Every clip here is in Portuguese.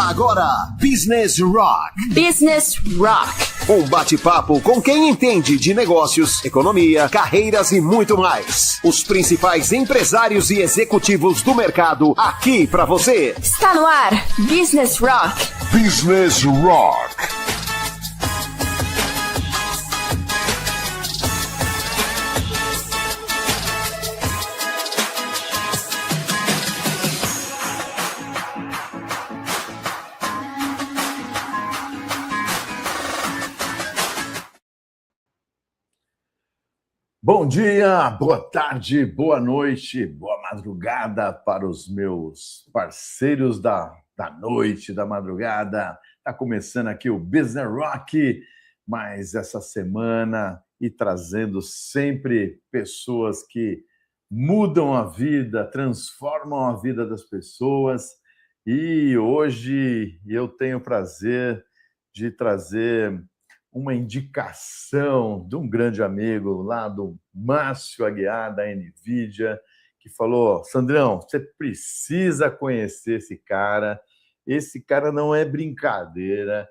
Agora, Business Rock. Business Rock. Um bate-papo com quem entende de negócios, economia, carreiras e muito mais. Os principais empresários e executivos do mercado aqui para você. Está no ar, Business Rock. Business Rock. Bom dia, boa tarde, boa noite, boa madrugada para os meus parceiros da noite, da madrugada. Está começando aqui o Business Rock, mais essa semana e trazendo sempre pessoas que mudam a vida, transformam a vida das pessoas. E hoje eu tenho o prazer de trazer uma indicação de um grande amigo lá do Márcio Aguiar, da NVIDIA, que falou: Sandrão, você precisa conhecer esse cara não é brincadeira.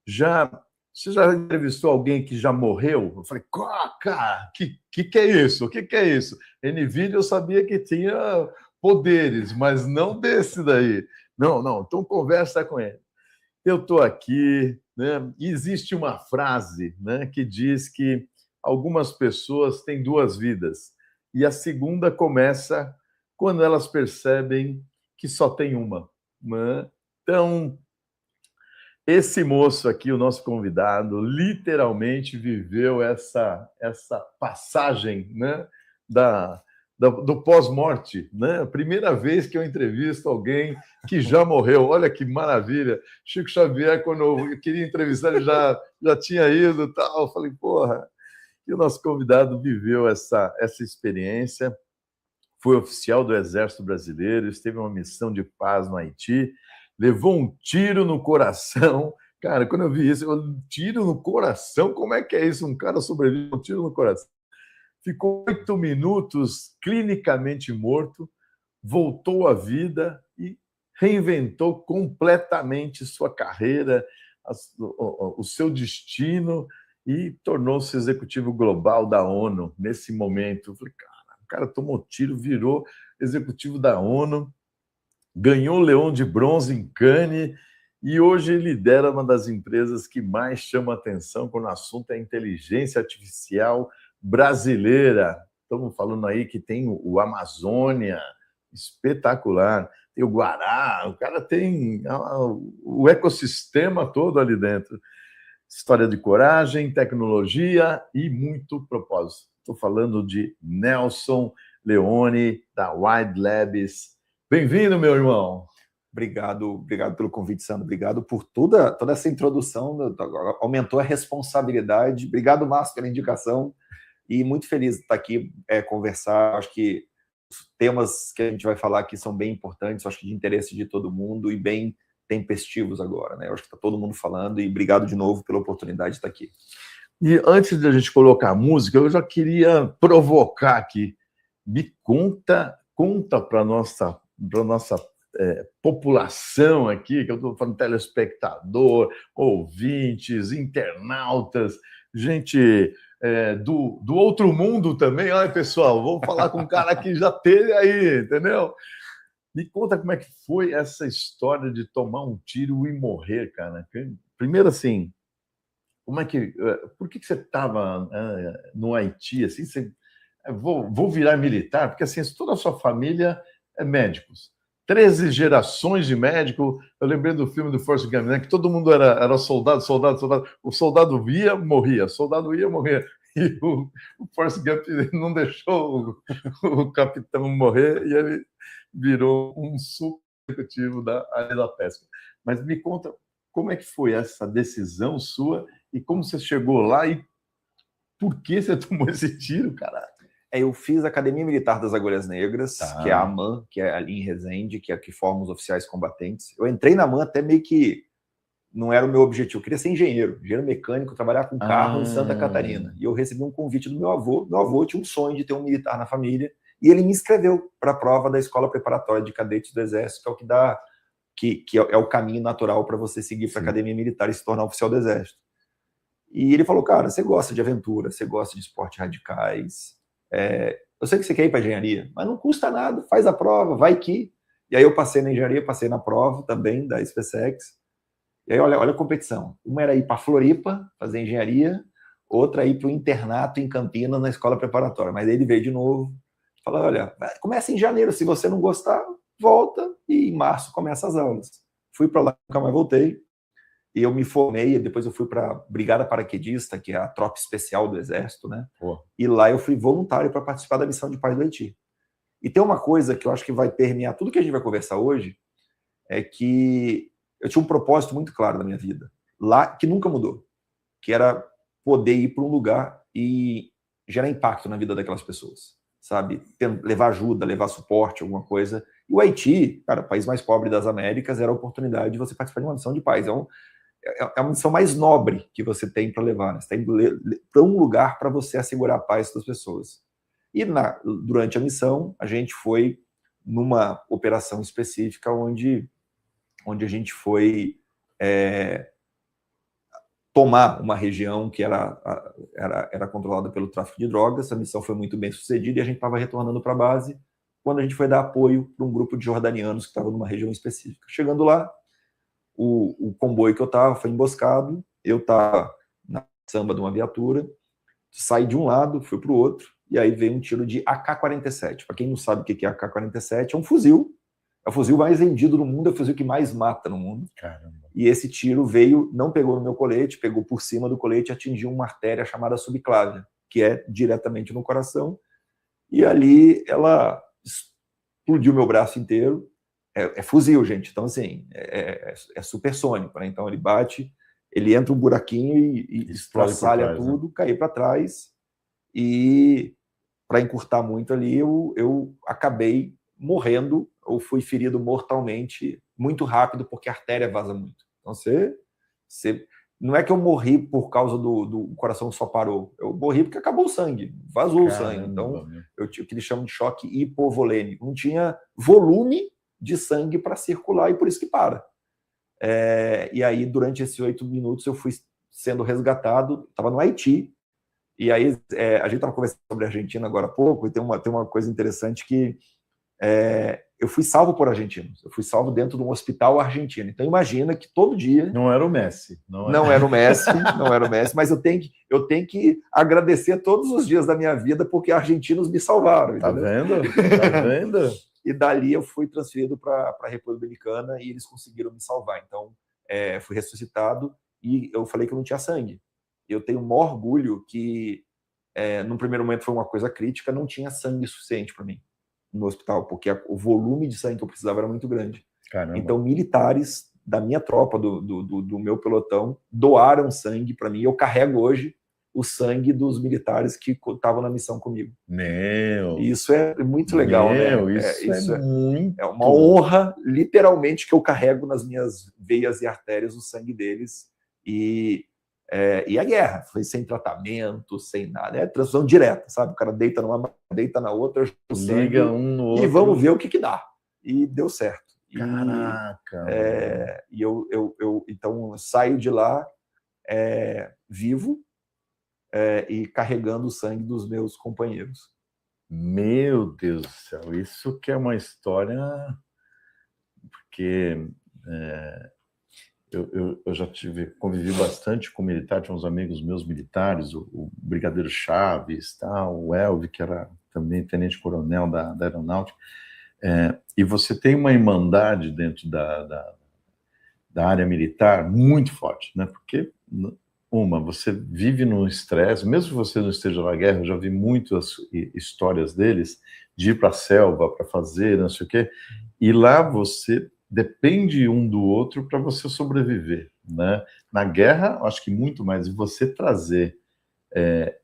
Você já entrevistou alguém que já morreu? Eu falei: cara, que é isso? O que é isso? NVIDIA eu sabia que tinha poderes, mas não desse daí. Não, então conversa com ele. Eu estou aqui, né? Existe uma frase, né, que diz que algumas pessoas têm duas vidas e a segunda começa quando elas percebem que só tem uma, né? Então, esse moço aqui, o nosso convidado, literalmente viveu essa passagem, né, do pós-morte, né? A primeira vez que eu entrevisto alguém que já morreu. Olha que maravilha. Chico Xavier, quando eu queria entrevistar, ele já tinha ido e tal. Eu falei, porra. E o nosso convidado viveu essa experiência. Foi oficial do Exército Brasileiro, esteve em uma missão de paz no Haiti, levou um tiro no coração. Cara, quando eu vi isso, um tiro no coração? Como é que é isso? Um cara sobrevive a um tiro no coração. Ficou 8 minutos clinicamente morto, voltou à vida e reinventou completamente sua carreira, o seu destino e tornou-se executivo global da ONU nesse momento. Eu falei, cara, o cara tomou tiro, virou executivo da ONU, ganhou o Leão de Bronze em Cannes e hoje lidera uma das empresas que mais chama atenção quando o assunto é inteligência artificial brasileira. Estamos falando aí que tem o Amazônia, espetacular, tem o Guará, o cara tem o ecossistema todo ali dentro. História de coragem, tecnologia e muito propósito. Estou falando de Nelson Leone, da Wide Labs. Bem-vindo, meu irmão. Obrigado pelo convite, Sandro. Obrigado por toda essa introdução. Aumentou a responsabilidade. Obrigado, Márcio, pela indicação. E muito feliz de estar aqui, conversar. Acho que os temas que a gente vai falar aqui são bem importantes, acho que de interesse de todo mundo e bem tempestivos agora, né? Eu acho que está todo mundo falando e obrigado de novo pela oportunidade de estar aqui. E antes de a gente colocar a música, eu já queria provocar aqui. Me conta para a nossa população aqui, que eu estou falando telespectador, ouvintes, internautas, gente do outro mundo também. Olha, pessoal, vamos falar com um cara que já teve aí, entendeu? Me conta como é que foi essa história de tomar um tiro e morrer, cara. Primeiro, assim, por que você estava no Haiti? Assim, vou virar militar? Porque assim, toda a sua família é médicos. 13 gerações de médico. Eu lembrei do filme do Forrest Gump, né? Que todo mundo era soldado. O soldado ia, morria. E o Forrest Gump não deixou o capitão morrer e ele virou um super executivo da área da pesca. Mas me conta, como é que foi essa decisão sua e como você chegou lá e por que você tomou esse tiro, cara? Eu fiz a Academia Militar das Agulhas Negras, que é a AMAN, que é ali em Resende, que é a que forma os oficiais combatentes. Eu entrei na AMAN até meio que não era o meu objetivo. Eu queria ser engenheiro mecânico, trabalhar com carro em Santa Catarina. E eu recebi um convite do meu avô. Meu avô tinha um sonho de ter um militar na família e ele me inscreveu para a prova da Escola Preparatória de Cadetes do Exército, que é o que é o caminho natural para você seguir para a academia militar e se tornar oficial do Exército. E ele falou, cara, você gosta de aventura, você gosta de esportes radicais, eu sei que você quer ir para engenharia, mas não custa nada, faz a prova, vai que... E aí eu passei na engenharia, passei na prova também da SpaceX, e aí olha a competição. Uma era ir para Floripa, fazer engenharia, outra ir para o internato em Campinas, na escola preparatória. Mas aí ele veio de novo, falou, olha, começa em janeiro, se você não gostar, volta, e em março começa as aulas. Fui para lá, nunca mais voltei, e eu me formei, depois eu fui para a Brigada Paraquedista, que é a tropa especial do Exército, né? E lá eu fui voluntário para participar da missão de paz do Haiti. E tem uma coisa que eu acho que vai permear tudo que a gente vai conversar hoje, é que eu tinha um propósito muito claro na minha vida, lá, que nunca mudou, que era poder ir para um lugar e gerar impacto na vida daquelas pessoas, sabe? Levar ajuda, levar suporte, alguma coisa. E o Haiti, cara, o país mais pobre das Américas, era a oportunidade de você participar de uma missão de paz. É uma missão mais nobre que você tem para levar, né? Você tem para um lugar para você assegurar a paz das pessoas. E durante a missão, a gente foi numa operação específica onde a gente foi tomar uma região que era controlada pelo tráfico de drogas. A missão foi muito bem sucedida e a gente estava retornando para a base quando a gente foi dar apoio para um grupo de jordanianos que estava numa região específica. Chegando lá, o comboio que eu estava foi emboscado, eu estava na samba de uma viatura, saí de um lado, fui para o outro, e aí veio um tiro de AK-47. Para quem não sabe o que é AK-47, é um fuzil. É o fuzil mais vendido no mundo, é o fuzil que mais mata no mundo. Caramba. E esse tiro não pegou no meu colete, pegou por cima do colete e atingiu uma artéria chamada subclávia, que é diretamente no coração. E ali ela explodiu meu braço inteiro. É fuzil, gente. Então, assim, é supersônico, né? Então, ele bate, ele entra um buraquinho e estraçalha tudo, né? Cair para trás. E, para encurtar muito ali, eu acabei morrendo, ou fui ferido mortalmente muito rápido, porque a artéria vaza muito. Então, não é que eu morri por causa do coração só parou. Eu morri porque acabou o sangue, vazou o sangue. Então, eu tinha o que eles chamam de choque hipovolêmico. Não tinha volume de sangue para circular e por isso que para. E aí, durante esses 8 minutos, eu fui sendo resgatado, estava no Haiti, e aí a gente estava conversando sobre a Argentina agora há pouco, e tem uma coisa interessante que eu fui salvo por argentinos, eu fui salvo dentro de um hospital argentino. Então imagina que todo dia... Não era o Messi. Não era o Messi, mas eu tenho que agradecer todos os dias da minha vida porque argentinos me salvaram. Tá vendo? Tá vendo? E dali eu fui transferido para a República Dominicana e eles conseguiram me salvar. Então, fui ressuscitado e eu falei que eu não tinha sangue. Eu tenho o maior orgulho que, no primeiro momento foi uma coisa crítica, não tinha sangue suficiente para mim no hospital, porque o volume de sangue que eu precisava era muito grande. Caramba. Então, militares da minha tropa, do meu pelotão, doaram sangue para mim. Eu carrego hoje o sangue dos militares que estavam na missão comigo. E isso é muito legal, né? Isso é uma honra, literalmente, que eu carrego nas minhas veias e artérias o sangue deles. E a guerra foi sem tratamento, sem nada, transfusão direta, sabe? O cara deita numa, deita na outra, liga um no outro e vamos ver o que dá. E deu certo. Caraca! Então eu saio de lá vivo e carregando o sangue dos meus companheiros. Meu Deus do céu, isso que é uma história, porque eu já convivi bastante com militar, tinha uns amigos meus militares, o Brigadeiro Chaves, o Elvi, que era também tenente-coronel da Aeronáutica, e você tem uma irmandade dentro da área militar muito forte, né? Porque, você vive num estresse, mesmo que você não esteja na guerra, eu já vi muitas histórias deles, de ir para a selva, para fazer, não sei o quê, e lá você depende um do outro para você sobreviver, né? Na guerra, acho que muito mais, e você trazer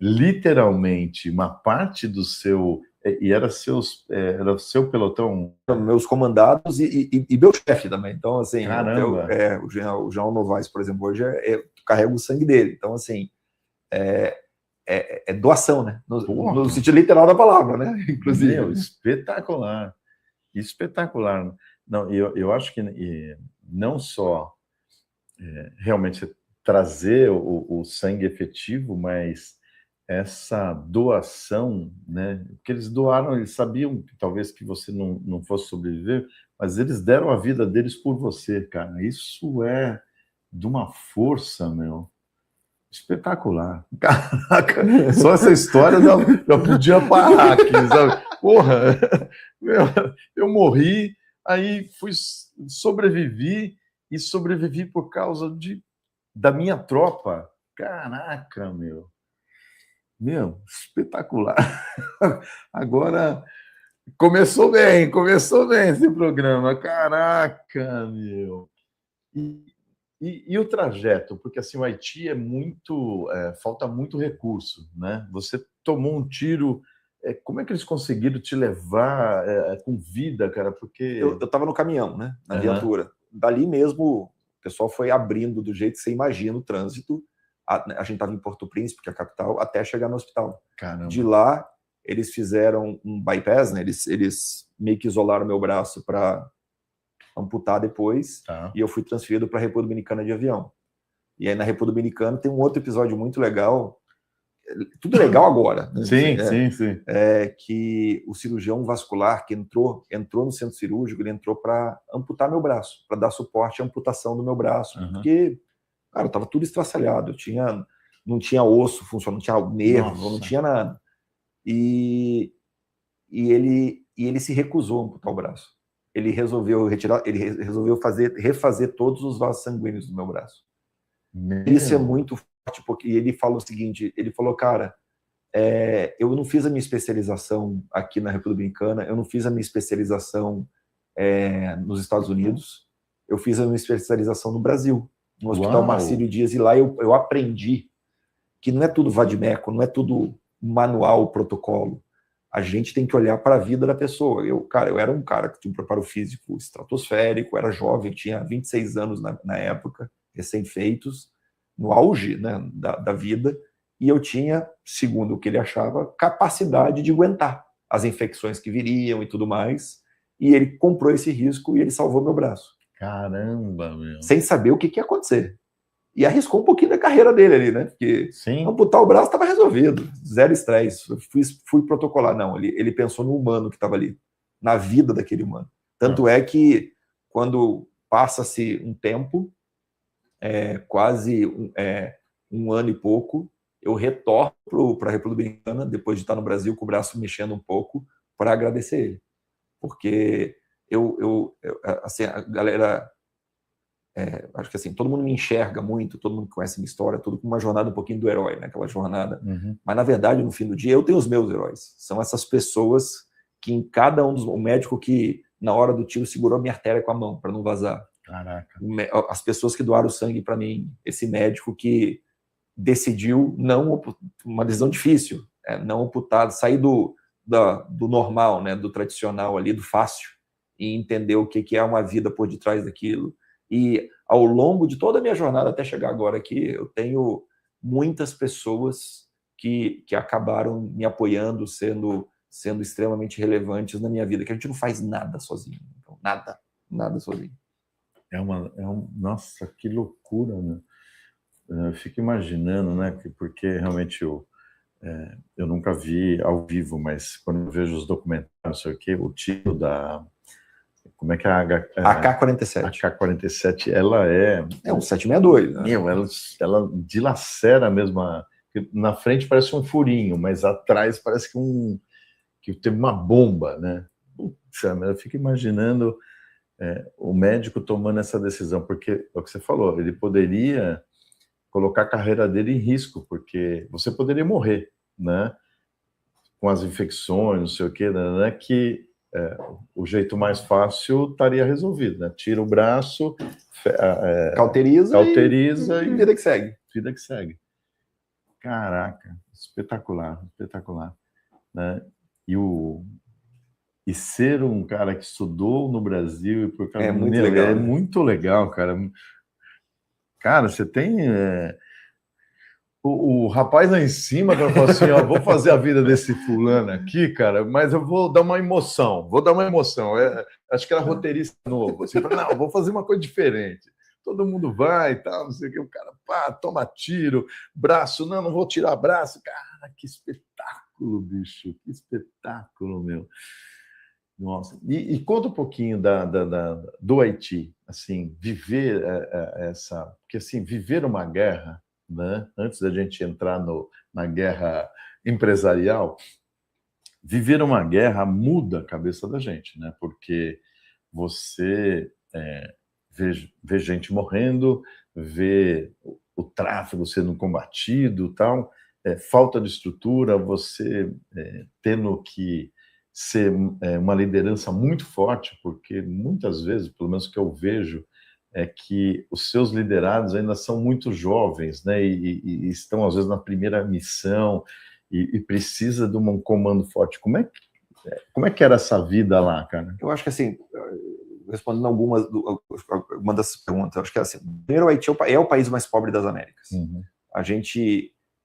literalmente uma parte do seu... E era o seu pelotão? Meus comandados e meu chefe também. Então, assim, o General Novaes, por exemplo, hoje carrega o sangue dele. Então, assim, doação, né? No sentido literal da palavra, né? Inclusive. Espetacular. espetacular. Não, eu acho que não só realmente trazer o sangue efetivo, mas essa doação, né? Porque eles doaram, eles sabiam que talvez que você não fosse sobreviver, mas eles deram a vida deles por você, cara. Isso é de uma força, meu, espetacular. Caraca, só essa história já podia parar aqui, sabe? Porra, eu morri, aí sobrevivi por causa da minha tropa. Caraca, meu. Meu, espetacular. Agora começou bem esse programa. Caraca, meu. E o trajeto? Porque assim, o Haiti é muito. Falta muito recurso, né? Você tomou um tiro. Como é que eles conseguiram te levar com vida, cara? Porque. Eu estava no caminhão, né? Na viatura. Dali mesmo, o pessoal foi abrindo do jeito que você imagina o trânsito. A gente estava em Porto Príncipe, que é a capital, até chegar no hospital. Caramba. De lá, eles fizeram um bypass, né? Eles meio que isolaram meu braço para amputar depois, e eu fui transferido para a República Dominicana de avião. E aí na República Dominicana tem um outro episódio muito legal, tudo legal agora, né? Sim. Que o cirurgião vascular que entrou no centro cirúrgico, ele entrou para amputar meu braço, para dar suporte à amputação do meu braço, porque, cara, estava tudo estraçalhado, não tinha osso funcionando, não tinha nervo, não tinha nada. E ele se recusou a amputar o braço. Ele resolveu refazer todos os vasos sanguíneos do meu braço. Isso é muito forte, porque ele falou o seguinte, ele falou, cara, eu não fiz a minha especialização aqui na República Dominicana, eu não fiz a minha especialização nos Estados Unidos, eu fiz a minha especialização no Brasil, no Hospital Marcílio Dias, e lá eu aprendi que não é tudo vadimeco, não é tudo manual, protocolo. A gente tem que olhar para a vida da pessoa. Eu era um cara que tinha um preparo físico estratosférico, era jovem, tinha 26 anos na época, recém-feitos, no auge, né, da vida, e eu tinha, segundo o que ele achava, capacidade de aguentar as infecções que viriam e tudo mais, e ele comprou esse risco e ele salvou meu braço. Caramba, meu. Sem saber o que ia acontecer. E arriscou um pouquinho da carreira dele ali, né? Porque amputar o braço estava resolvido, zero estresse. Fui protocolar. Não, ele pensou no humano que estava ali, na vida daquele humano. Tanto é que, quando passa-se um tempo, quase um ano e pouco, eu retorno para a República Dominicana, depois de estar no Brasil, com o braço mexendo um pouco, para agradecer ele. Porque assim, a galera... acho que assim, todo mundo me enxerga muito, todo mundo conhece minha história, tudo com uma jornada um pouquinho do herói, né? Aquela jornada. Mas, na verdade, no fim do dia, eu tenho os meus heróis. São essas pessoas que em cada um dos... O médico que, na hora do tiro, segurou a minha artéria com a mão, para não vazar. Caraca. As pessoas que doaram sangue para mim. Esse médico que decidiu uma decisão difícil, não amputar, sair do normal, né? Do tradicional ali, do fácil, e entender o que é uma vida por detrás daquilo. E ao longo de toda a minha jornada até chegar agora aqui, eu tenho muitas pessoas que acabaram me apoiando, sendo extremamente relevantes na minha vida, que a gente não faz nada sozinho. Então, nada sozinho. Nossa, que loucura, né? Eu fico imaginando, né? Porque realmente eu nunca vi ao vivo, mas quando eu vejo os documentários, não sei o quê, o tiro da... Como é que a AK-47. A AK-47, ela é um 762, né? Ela dilacera mesmo. Na frente parece um furinho, mas atrás parece que teve uma bomba, né? Eu fico imaginando o médico tomando essa decisão, porque é o que você falou, ele poderia colocar a carreira dele em risco, porque você poderia morrer, né? Com as infecções, não sei o quê, né? Que o jeito mais fácil estaria resolvido, né? Tira o braço, cauteriza e vida que segue. Vida que segue. Caraca, espetacular, né? E ser um cara que estudou no Brasil e por causa muito legal, é né? muito legal, cara. Cara, você tem O rapaz lá em cima, cara, falou assim, ó, vou fazer a vida desse fulano aqui, cara, mas eu vou dar uma emoção, acho que era roteirista novo, assim, não, vou fazer uma coisa diferente. Todo mundo vai e tal, não sei o que, o cara, pá, toma tiro, braço, não vou tirar braço. Cara, que espetáculo, bicho, que espetáculo, meu. Nossa, e conta um pouquinho do Haiti, assim, viver porque assim, viver uma guerra, né? Antes da gente entrar na guerra empresarial, viver uma guerra muda a cabeça da gente, né? Porque você vê gente morrendo, vê o tráfego sendo combatido, tal, falta de estrutura, você tendo que ser uma liderança muito forte, porque muitas vezes, pelo menos o que eu vejo, é que os seus liderados ainda são muito jovens, né? E estão, às vezes, na primeira missão e precisa de um comando forte. Como é que era essa vida lá, cara? Eu acho que, assim, respondendo uma dessas perguntas, eu acho que, assim, primeiro, o Haiti é o país mais pobre das Américas. Uhum.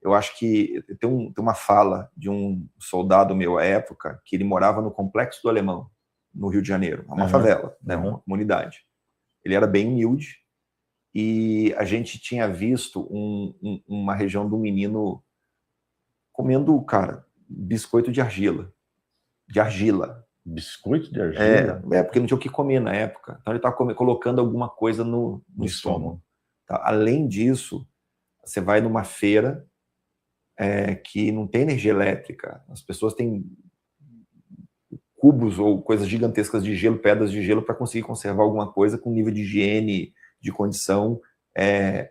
Eu acho que tem uma fala de um soldado meu à época, que ele morava no Complexo do Alemão, no Rio de Janeiro, uma favela, né, uma comunidade. Ele era bem humilde e a gente tinha visto uma região de um menino comendo, cara, biscoito de argila. Biscoito de argila? Porque não tinha o que comer na época. Então ele estava colocando alguma coisa no estômago. Tá? Além disso, você vai numa feira que não tem energia elétrica. As pessoas têm cubos ou coisas gigantescas de gelo, pedras de gelo, para conseguir conservar alguma coisa com nível de higiene, de condição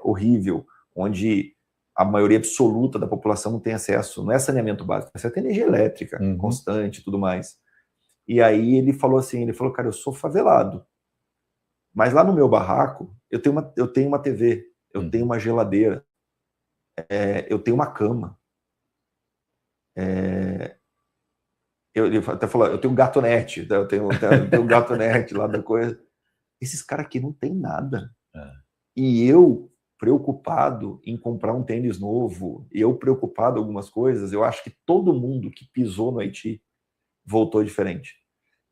horrível, onde a maioria absoluta da população não tem acesso, não é saneamento básico, você tem energia elétrica constante e tudo mais. E aí ele falou, cara, eu sou favelado, mas lá no meu barraco eu tenho uma TV, eu tenho uma geladeira, eu tenho uma cama, ele até falou, eu tenho um gatonete, eu tenho um gatonete lá da coisa. Esses caras aqui não tem nada. E eu, preocupado em comprar um tênis novo, eu preocupado em algumas coisas, eu acho que todo mundo que pisou no Haiti voltou diferente.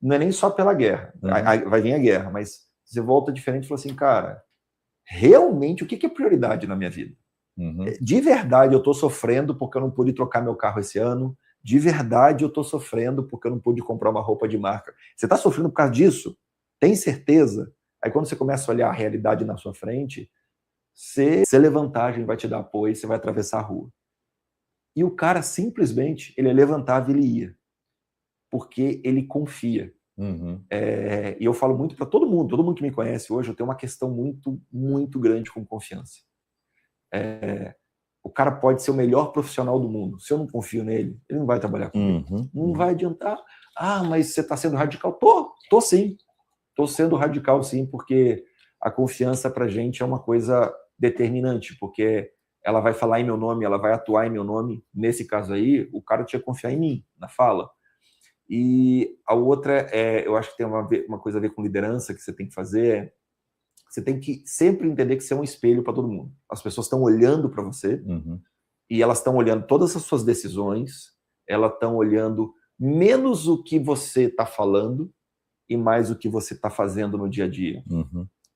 Não é nem só pela guerra, vai vir a guerra, mas você volta diferente e fala assim, cara, realmente o que é prioridade na minha vida? De verdade eu tô sofrendo porque eu não pude trocar meu carro esse ano, de verdade eu tô sofrendo porque eu não pude comprar uma roupa de marca. Você tá sofrendo por causa disso? Tem certeza? Aí quando você começa a olhar a realidade na sua frente, você levantagem vai te dar apoio, você vai atravessar a rua. E o cara simplesmente, ele levantava e ele ia. Porque ele confia. E eu falo muito para todo mundo que me conhece hoje, eu tenho uma questão muito, muito grande com confiança. O cara pode ser o melhor profissional do mundo. Se eu não confio nele, ele não vai trabalhar comigo. Não vai adiantar. Ah, mas você está sendo radical? Tô sim. Tô sendo radical sim, porque a confiança pra gente é uma coisa determinante, porque ela vai falar em meu nome, ela vai atuar em meu nome. Nesse caso aí, o cara tinha que confiar em mim, na fala. E a outra, eu acho que tem uma coisa a ver com liderança que você tem que fazer, você tem que sempre entender que você é um espelho para todo mundo. As pessoas estão olhando para você e elas estão olhando todas as suas decisões, elas estão olhando menos o que você está falando e mais o que você está fazendo no dia a dia.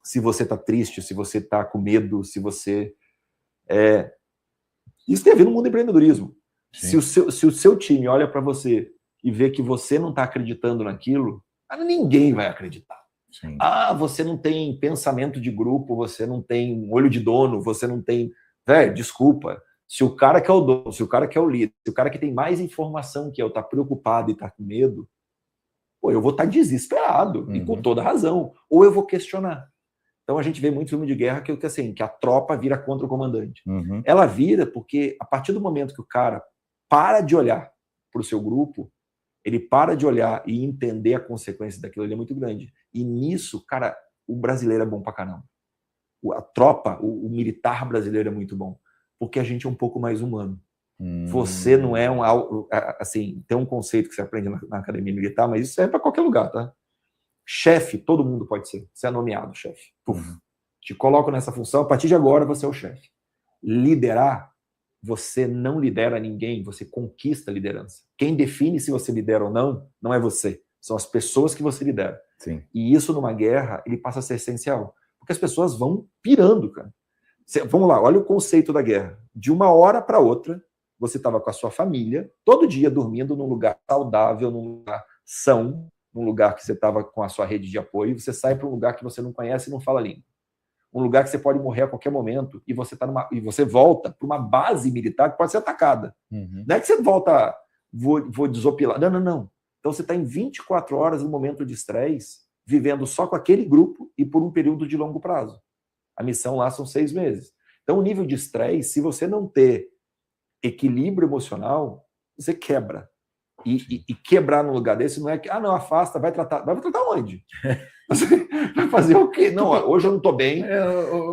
Se você está triste, se você está com medo, se você... Isso tem a ver no mundo do empreendedorismo. Se o seu time olha para você e vê que você não está acreditando naquilo, ninguém vai acreditar. Sim. Você não tem pensamento de grupo, você não tem olho de dono, você não tem... desculpa. Se o cara que é o dono, se o cara que é o líder, se o cara que tem mais informação que eu está preocupado e está com medo, eu vou estar desesperado, e com toda razão. Ou eu vou questionar. Então a gente vê muito filme de guerra que a tropa vira contra o comandante. Ela vira porque a partir do momento que o cara para de olhar para o seu grupo, ele para de olhar e entender a consequência daquilo, ele é muito grande. E nisso, cara, o brasileiro é bom pra caramba. A tropa, o militar brasileiro é muito bom, porque a gente é um pouco mais humano. Você não é assim, tem um conceito que você aprende na academia militar, mas isso serve para qualquer lugar, tá? Chefe, todo mundo pode ser. Você é nomeado chefe. Te coloco nessa função, a partir de agora você é o chefe. Liderar, você não lidera ninguém, você conquista a liderança. Quem define se você lidera ou não, não é você. São as pessoas que você lidera. Sim. E isso, numa guerra, ele passa a ser essencial. Porque as pessoas vão pirando, cara. Vamos lá, olha o conceito da guerra. De uma hora para outra, você estava com a sua família, todo dia dormindo num lugar saudável, num lugar são, num lugar que você estava com a sua rede de apoio, você sai para um lugar que você não conhece e não fala língua. Um lugar que você pode morrer a qualquer momento e você volta para uma base militar que pode ser atacada. Uhum. Não é que você volta, vou desopilar. Não. Então você está em 24 horas, num momento de estresse, vivendo só com aquele grupo e por um período de longo prazo. A missão lá são 6 meses. Então o nível de estresse, se você não ter equilíbrio emocional, você quebra. E quebrar num lugar desse não é que, não, afasta, vai tratar onde? Vai fazer o quê? Não, hoje eu não estou bem.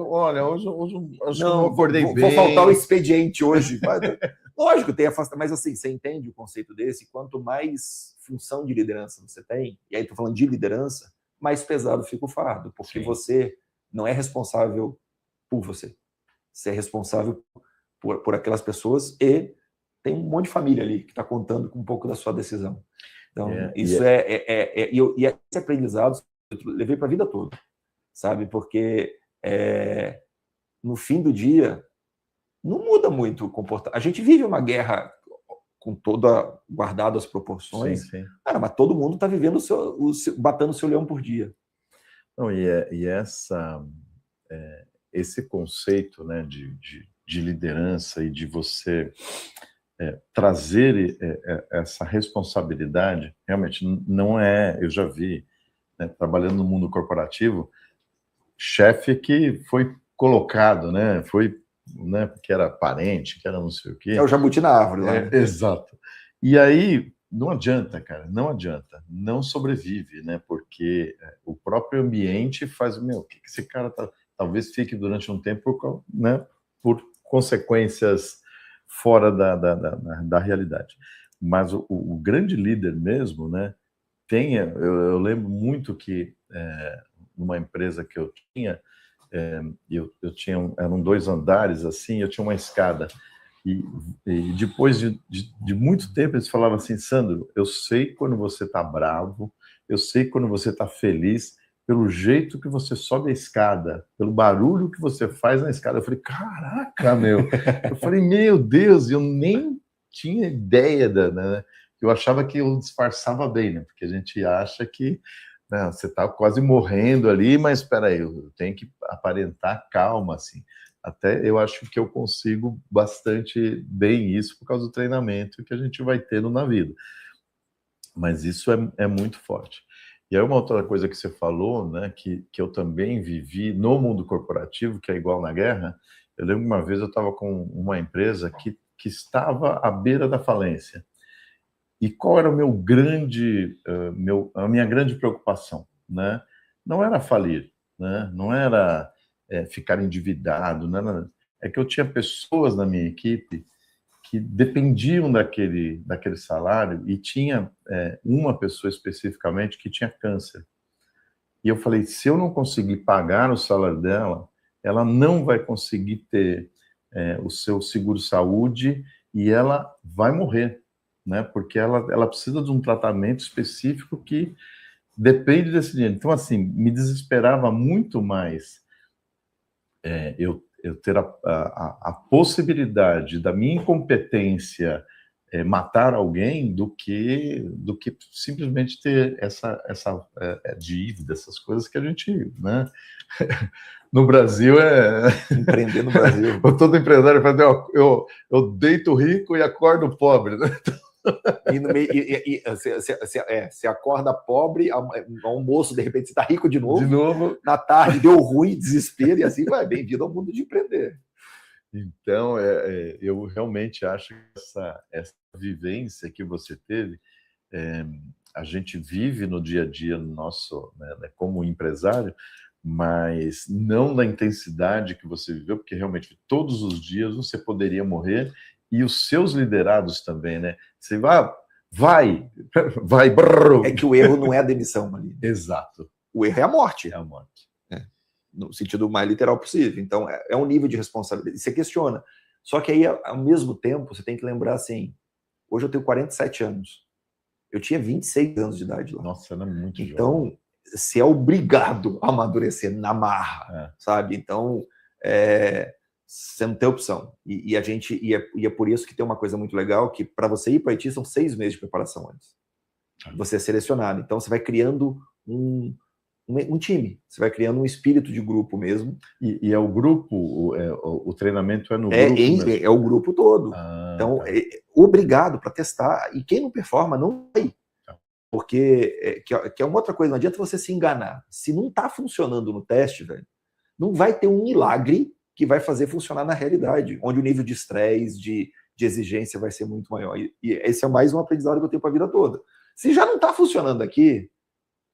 Olha, hoje eu não acordei bem. Vou faltar o expediente hoje. Lógico, tem afastamento, mas assim, você entende o conceito desse? Quanto mais função de liderança você tem, e aí estou falando de liderança, mais pesado fica o fardo, porque você não é responsável por você. Você é responsável por aquelas pessoas e tem um monte de família ali que está contando com um pouco da sua decisão. Então, esse aprendizado eu levei para a vida toda, sabe? Porque no fim do dia não muda muito o comportamento. A gente vive uma guerra com guardado as proporções, cara, mas todo mundo está vivendo batendo o seu leão por dia. Não, esse conceito, né, de liderança e de você trazer essa responsabilidade, realmente não é, eu já vi, né, trabalhando no mundo corporativo, chefe que foi colocado, né, porque era parente, que era não sei o quê. É o jabuti na árvore lá. Exato. E aí, não adianta, cara, não sobrevive, né, porque o próprio ambiente faz, o que esse cara talvez fique durante um tempo, né, por consequências fora da realidade. Mas o grande líder mesmo, né, eu lembro muito que numa empresa que eu tinha, eram 2 andares assim, eu tinha uma escada, e depois de muito tempo eles falavam assim: Sandro, eu sei quando você está bravo, eu sei quando você está feliz, pelo jeito que você sobe a escada, pelo barulho que você faz na escada. Eu falei, caraca, meu! Eu falei, meu Deus, eu nem tinha ideia né? Eu achava que eu disfarçava bem, né? Porque a gente acha que você está quase morrendo ali, mas espera aí, eu tenho que aparentar calma, assim. Até eu acho que eu consigo bastante bem isso por causa do treinamento que a gente vai tendo na vida. Mas isso é muito forte. E aí uma outra coisa que você falou, né, que eu também vivi no mundo corporativo, que é igual na guerra. Eu lembro uma vez eu estava com uma empresa que estava à beira da falência. E qual era a minha grande preocupação, né? Não era falir, né? Não era ficar endividado, né? É que eu tinha pessoas na minha equipe que dependiam daquele salário, e tinha uma pessoa especificamente que tinha câncer. E eu falei, se eu não conseguir pagar o salário dela, ela não vai conseguir ter o seu seguro-saúde e ela vai morrer, né? Porque ela precisa de um tratamento específico que depende desse dinheiro. Então, assim, me desesperava muito mais eu ter a possibilidade da minha incompetência matar alguém do que simplesmente ter essa dívida, essas coisas que a gente, né? No Brasil empreender no Brasil. Todo empresário fala, eu deito rico e acordo pobre, né? Você acorda pobre, almoço, de repente você está rico de novo. De novo. Na tarde deu ruim, desespero, e assim vai. Bem-vindo ao mundo de empreender. Então, eu realmente acho que essa vivência que você teve, a gente vive no dia a dia nosso, né, como empresário, mas não na intensidade que você viveu, porque realmente todos os dias você poderia morrer, e os seus liderados também, né? Você vai, brrr. É que o erro não é a demissão, Marina. Exato. O erro é a morte. É a morte. No sentido mais literal possível. Então, é um nível de responsabilidade. Você questiona, Só que aí, ao mesmo tempo, você tem que lembrar assim, hoje eu tenho 47 anos. Eu tinha 26 anos de idade lá. Nossa, era muito jovem. Então, você é obrigado a amadurecer na marra, sabe? Então, você não tem opção. E é por isso que tem uma coisa muito legal, que para você ir para o Haiti são 6 meses de preparação antes. Você é selecionado. Então, você vai criando um time. Você vai criando um espírito de grupo mesmo. E é o grupo, o treinamento é no grupo mesmo? É o grupo todo. Então, obrigado para testar. E quem não performa, não vai. Porque que é uma outra coisa, não adianta você se enganar. Se não está funcionando no teste, velho, não vai ter um milagre que vai fazer funcionar na realidade, onde o nível de estresse, de exigência vai ser muito maior. E esse é mais um aprendizado que eu tenho para a vida toda. Se já não está funcionando aqui,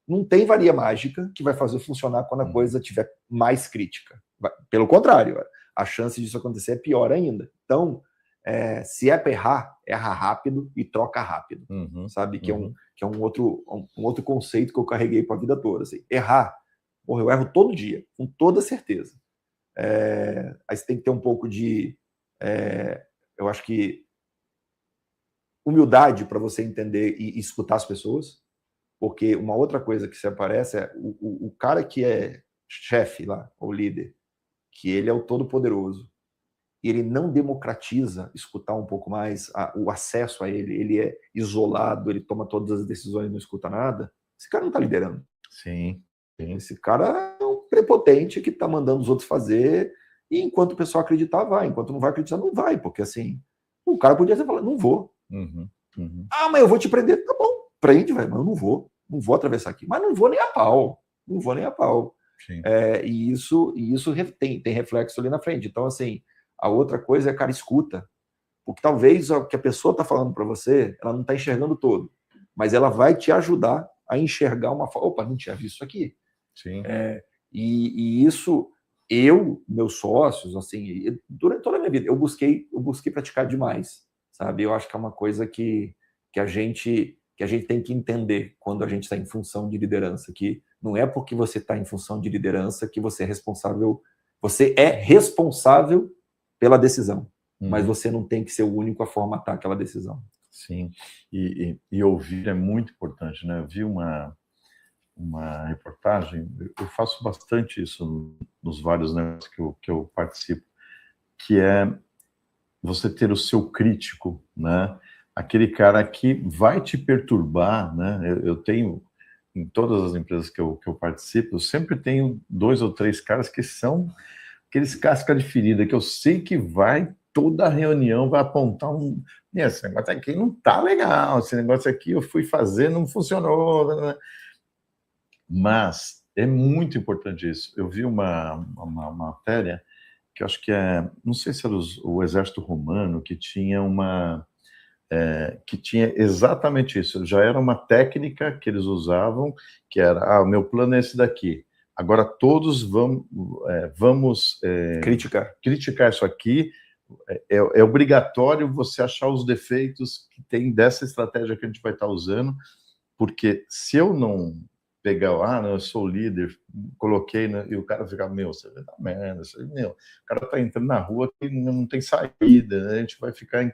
não tem varia mágica que vai fazer funcionar quando a coisa estiver mais crítica. Pelo contrário, a chance disso acontecer é pior ainda. Então, se é para errar, erra rápido e troca rápido. Sabe? Que é um outro conceito que eu carreguei para a vida toda. Assim. Errar, porra, eu erro todo dia, com toda certeza. Aí você tem que ter um pouco de, eu acho que, humildade para você entender e escutar as pessoas, porque uma outra coisa que se aparece é o cara que é chefe lá, o líder, que ele é o todo-poderoso, e ele não democratiza escutar um pouco mais o acesso a ele é isolado, ele toma todas as decisões e não escuta nada, esse cara não está liderando. Sim. Esse cara é um prepotente que está mandando os outros fazer, e enquanto o pessoal acreditar, vai. Enquanto não vai acreditar, não vai. Porque assim, o cara podia ter falado, não vou. Ah, mas eu vou te prender. Tá bom, prende, velho, mas eu não vou. Não vou atravessar aqui. Mas não vou nem a pau. Não vou nem a pau. E isso tem reflexo ali na frente. Então, assim, a outra coisa é, cara, escuta. Porque talvez o que a pessoa está falando para você, ela não está enxergando todo. Mas ela vai te ajudar a enxergar uma forma. Opa, não tinha visto isso aqui. Sim. E isso, meus sócios, assim, durante toda a minha vida, eu busquei praticar demais, sabe? Eu acho que é uma coisa que a gente tem que entender quando a gente está em função de liderança, que não é porque você está em função de liderança que você é responsável pela decisão, mas você não tem que ser o único a formatar aquela decisão. Sim, e ouvir é muito importante, né? Eu vi uma reportagem, eu faço bastante isso nos vários negócios que eu participo, que é você ter o seu crítico, né? Aquele cara que vai te perturbar, né? Eu tenho, em todas as empresas que eu participo, eu sempre tenho 2 ou 3 caras que são aqueles casca de ferida, que eu sei que toda reunião vai apontar esse negócio aqui não tá legal, esse negócio aqui eu fui fazer, não funcionou, né? Mas é muito importante isso. Eu vi uma matéria que eu acho que não sei se era o exército romano, que tinha que tinha exatamente isso. Já era uma técnica que eles usavam, que era, o meu plano é esse daqui. Agora todos vamos criticar isso aqui. É obrigatório você achar os defeitos que tem dessa estratégia que a gente vai estar usando, porque se eu não pegar, não, eu sou o líder, coloquei, né, e o cara fica, você vai dar merda, o cara tá entrando na rua que não tem saída, né, a gente vai ficar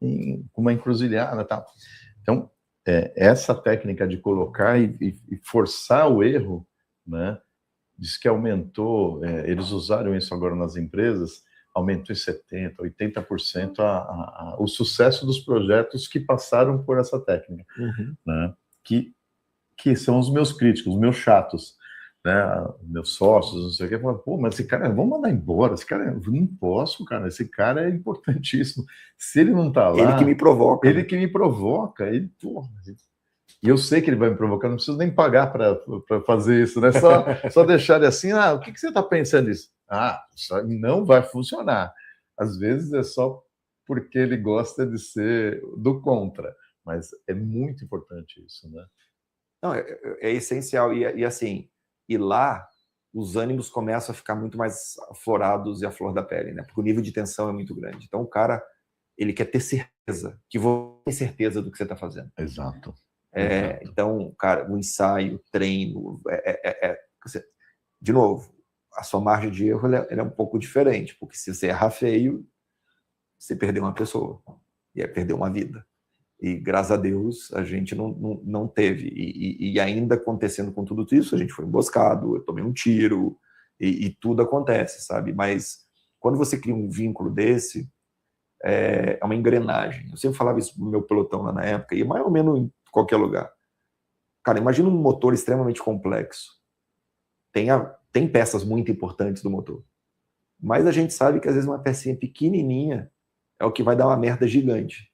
com uma encruzilhada, tá? Então, essa técnica de colocar e forçar o erro, né, diz que aumentou, eles usaram isso agora nas empresas, aumentou em 70%, 80% o sucesso dos projetos que passaram por essa técnica, né, que são os meus críticos, os meus chatos, né, meus sócios, não sei o que, falam, pô, mas esse cara, vamos mandar embora, esse cara, não posso, cara, esse cara é importantíssimo, se ele não tá lá... Ele que me provoca. Ele, porra, e eu sei que ele vai me provocar, não preciso nem pagar para fazer isso, né, só deixar ele assim, o que você tá pensando nisso? Isso não vai funcionar, às vezes é só porque ele gosta de ser do contra, mas é muito importante isso, né? Não, é essencial. E assim, lá os ânimos começam a ficar muito mais aflorados e à flor da pele, né? Porque o nível de tensão é muito grande. Então o cara, ele quer ter certeza, que você tem certeza do que você está fazendo. Exato. Então, cara, o ensaio, o treino, de novo, a sua margem de erro ela é um pouco diferente, porque se você errar feio, você perdeu uma pessoa, e perdeu uma vida. E, graças a Deus, a gente não teve. E ainda acontecendo com tudo isso, a gente foi emboscado, eu tomei um tiro, e tudo acontece, sabe? Mas quando você cria um vínculo desse, é uma engrenagem. Eu sempre falava isso no meu pelotão lá na época, e mais ou menos em qualquer lugar. Cara, imagina um motor extremamente complexo. Tem peças muito importantes do motor. Mas a gente sabe que, às vezes, uma pecinha pequenininha é o que vai dar uma merda gigante.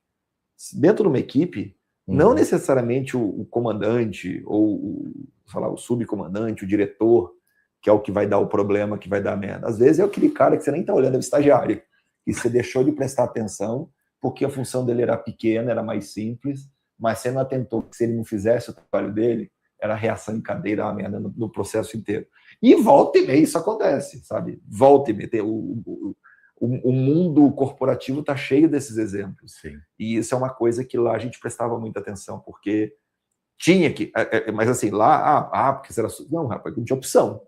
Dentro de uma equipe, não necessariamente o comandante ou o subcomandante, o diretor, que é o que vai dar o problema, que vai dar a merda. Às vezes é aquele cara que você nem está olhando, é o estagiário, e você deixou de prestar atenção porque a função dele era pequena, era mais simples, mas você não atentou que se ele não fizesse o trabalho dele, era a reação em cadeia, uma merda no processo inteiro. E volta e meia isso acontece, sabe? Volta e meia. O mundo corporativo está cheio desses exemplos. Sim. E isso é uma coisa que lá a gente prestava muita atenção, porque tinha que... Mas assim, lá... porque será... Não, rapaz, não tinha opção.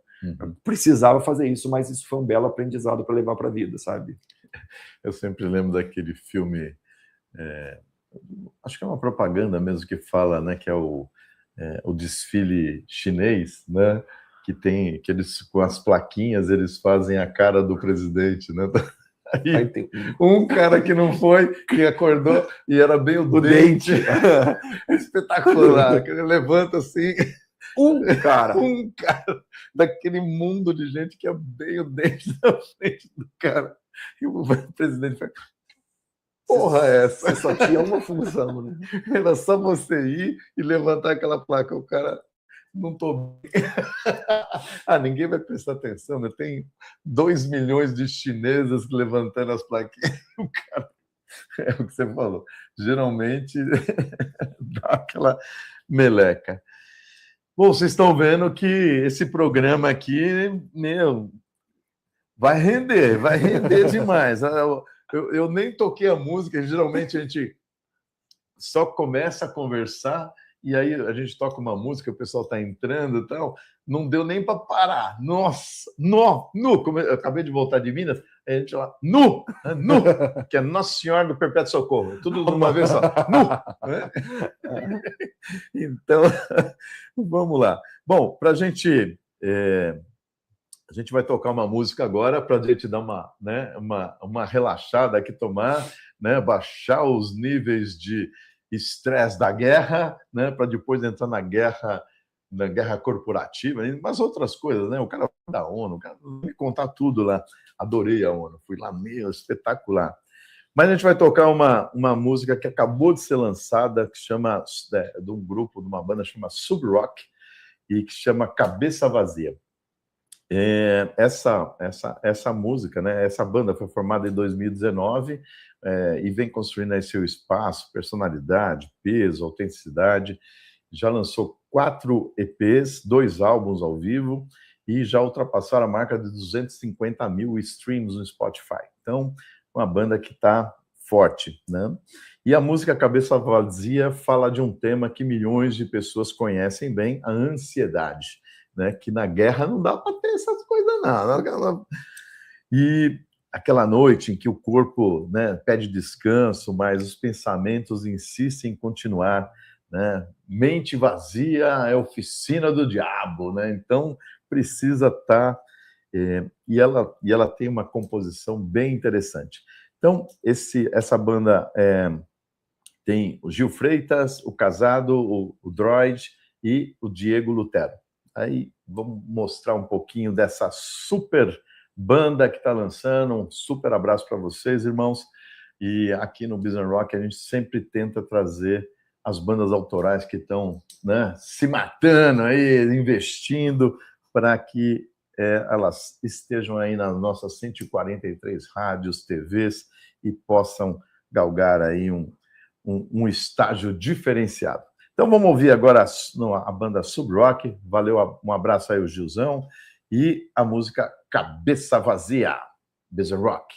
Precisava fazer isso, mas isso foi um belo aprendizado para levar para a vida, sabe? Eu sempre lembro daquele filme... acho que é uma propaganda mesmo que fala, né, que é o desfile chinês, né? Que eles, com as plaquinhas, eles fazem a cara do presidente, né? Aí, um cara que não foi, que acordou e era bem o dente. Espetacular. Ele levanta assim. Um cara daquele mundo de gente que é bem o dente na frente do cara. E o presidente fala: porra, essa? Você só tinha uma função, né? Era só você ir e levantar aquela placa. O cara... Não tô bem. Ninguém vai prestar atenção, né? Tem 2 milhões de chinesas levantando as plaquinhas. O cara... É o que você falou. Geralmente dá aquela meleca. Bom, vocês estão vendo que esse programa aqui, vai render demais. Eu nem toquei a música, geralmente a gente só começa a conversar. E aí a gente toca uma música, o pessoal está entrando e tal, não deu nem para parar. Nossa, nu! Eu acabei de voltar de Minas, a gente lá, nu! Que é Nossa Senhora do Perpétuo Socorro, tudo de uma vez só, nu! Então, vamos lá. Bom, para a gente vai tocar uma música agora para a gente dar uma relaxada aqui, tomar, né, baixar os níveis de estresse da guerra, né, para depois entrar na guerra corporativa, mas outras coisas, né? O cara da ONU, o cara me contar tudo lá. Adorei a ONU, fui lá, espetacular. Mas a gente vai tocar uma música que acabou de ser lançada, que chama, de um grupo, de uma banda chama Sub Rock, e que chama Cabeça Vazia. Essa música, né? Essa banda foi formada em 2019 e vem construindo aí seu espaço, personalidade, peso, autenticidade. Já lançou 4 EPs, 2 álbuns ao vivo e já ultrapassaram a marca de 250 mil streams no Spotify. Então, uma banda que está forte, né? E a música Cabeça Vazia fala de um tema que milhões de pessoas conhecem bem, a ansiedade, né? Que na guerra não dá para ter essas coisas, não. E aquela noite em que o corpo, né, pede descanso, mas os pensamentos insistem em continuar, né? Mente vazia é oficina do diabo, né? Então precisa estar... E ela tem uma composição bem interessante. Então, essa banda tem o Gil Freitas, o Casado, o Droid e o Diego Lutero. Aí vamos mostrar um pouquinho dessa super banda que está lançando. Um super abraço para vocês, irmãos. E aqui no Business Rock a gente sempre tenta trazer as bandas autorais que estão, né, se matando aí, investindo para que elas estejam aí nas nossas 143 rádios, TVs e possam galgar aí um estágio diferenciado. Então vamos ouvir agora a banda Sub Rock. Valeu, um abraço aí ao Gilzão. E a música Cabeça Vazia, Business Rock.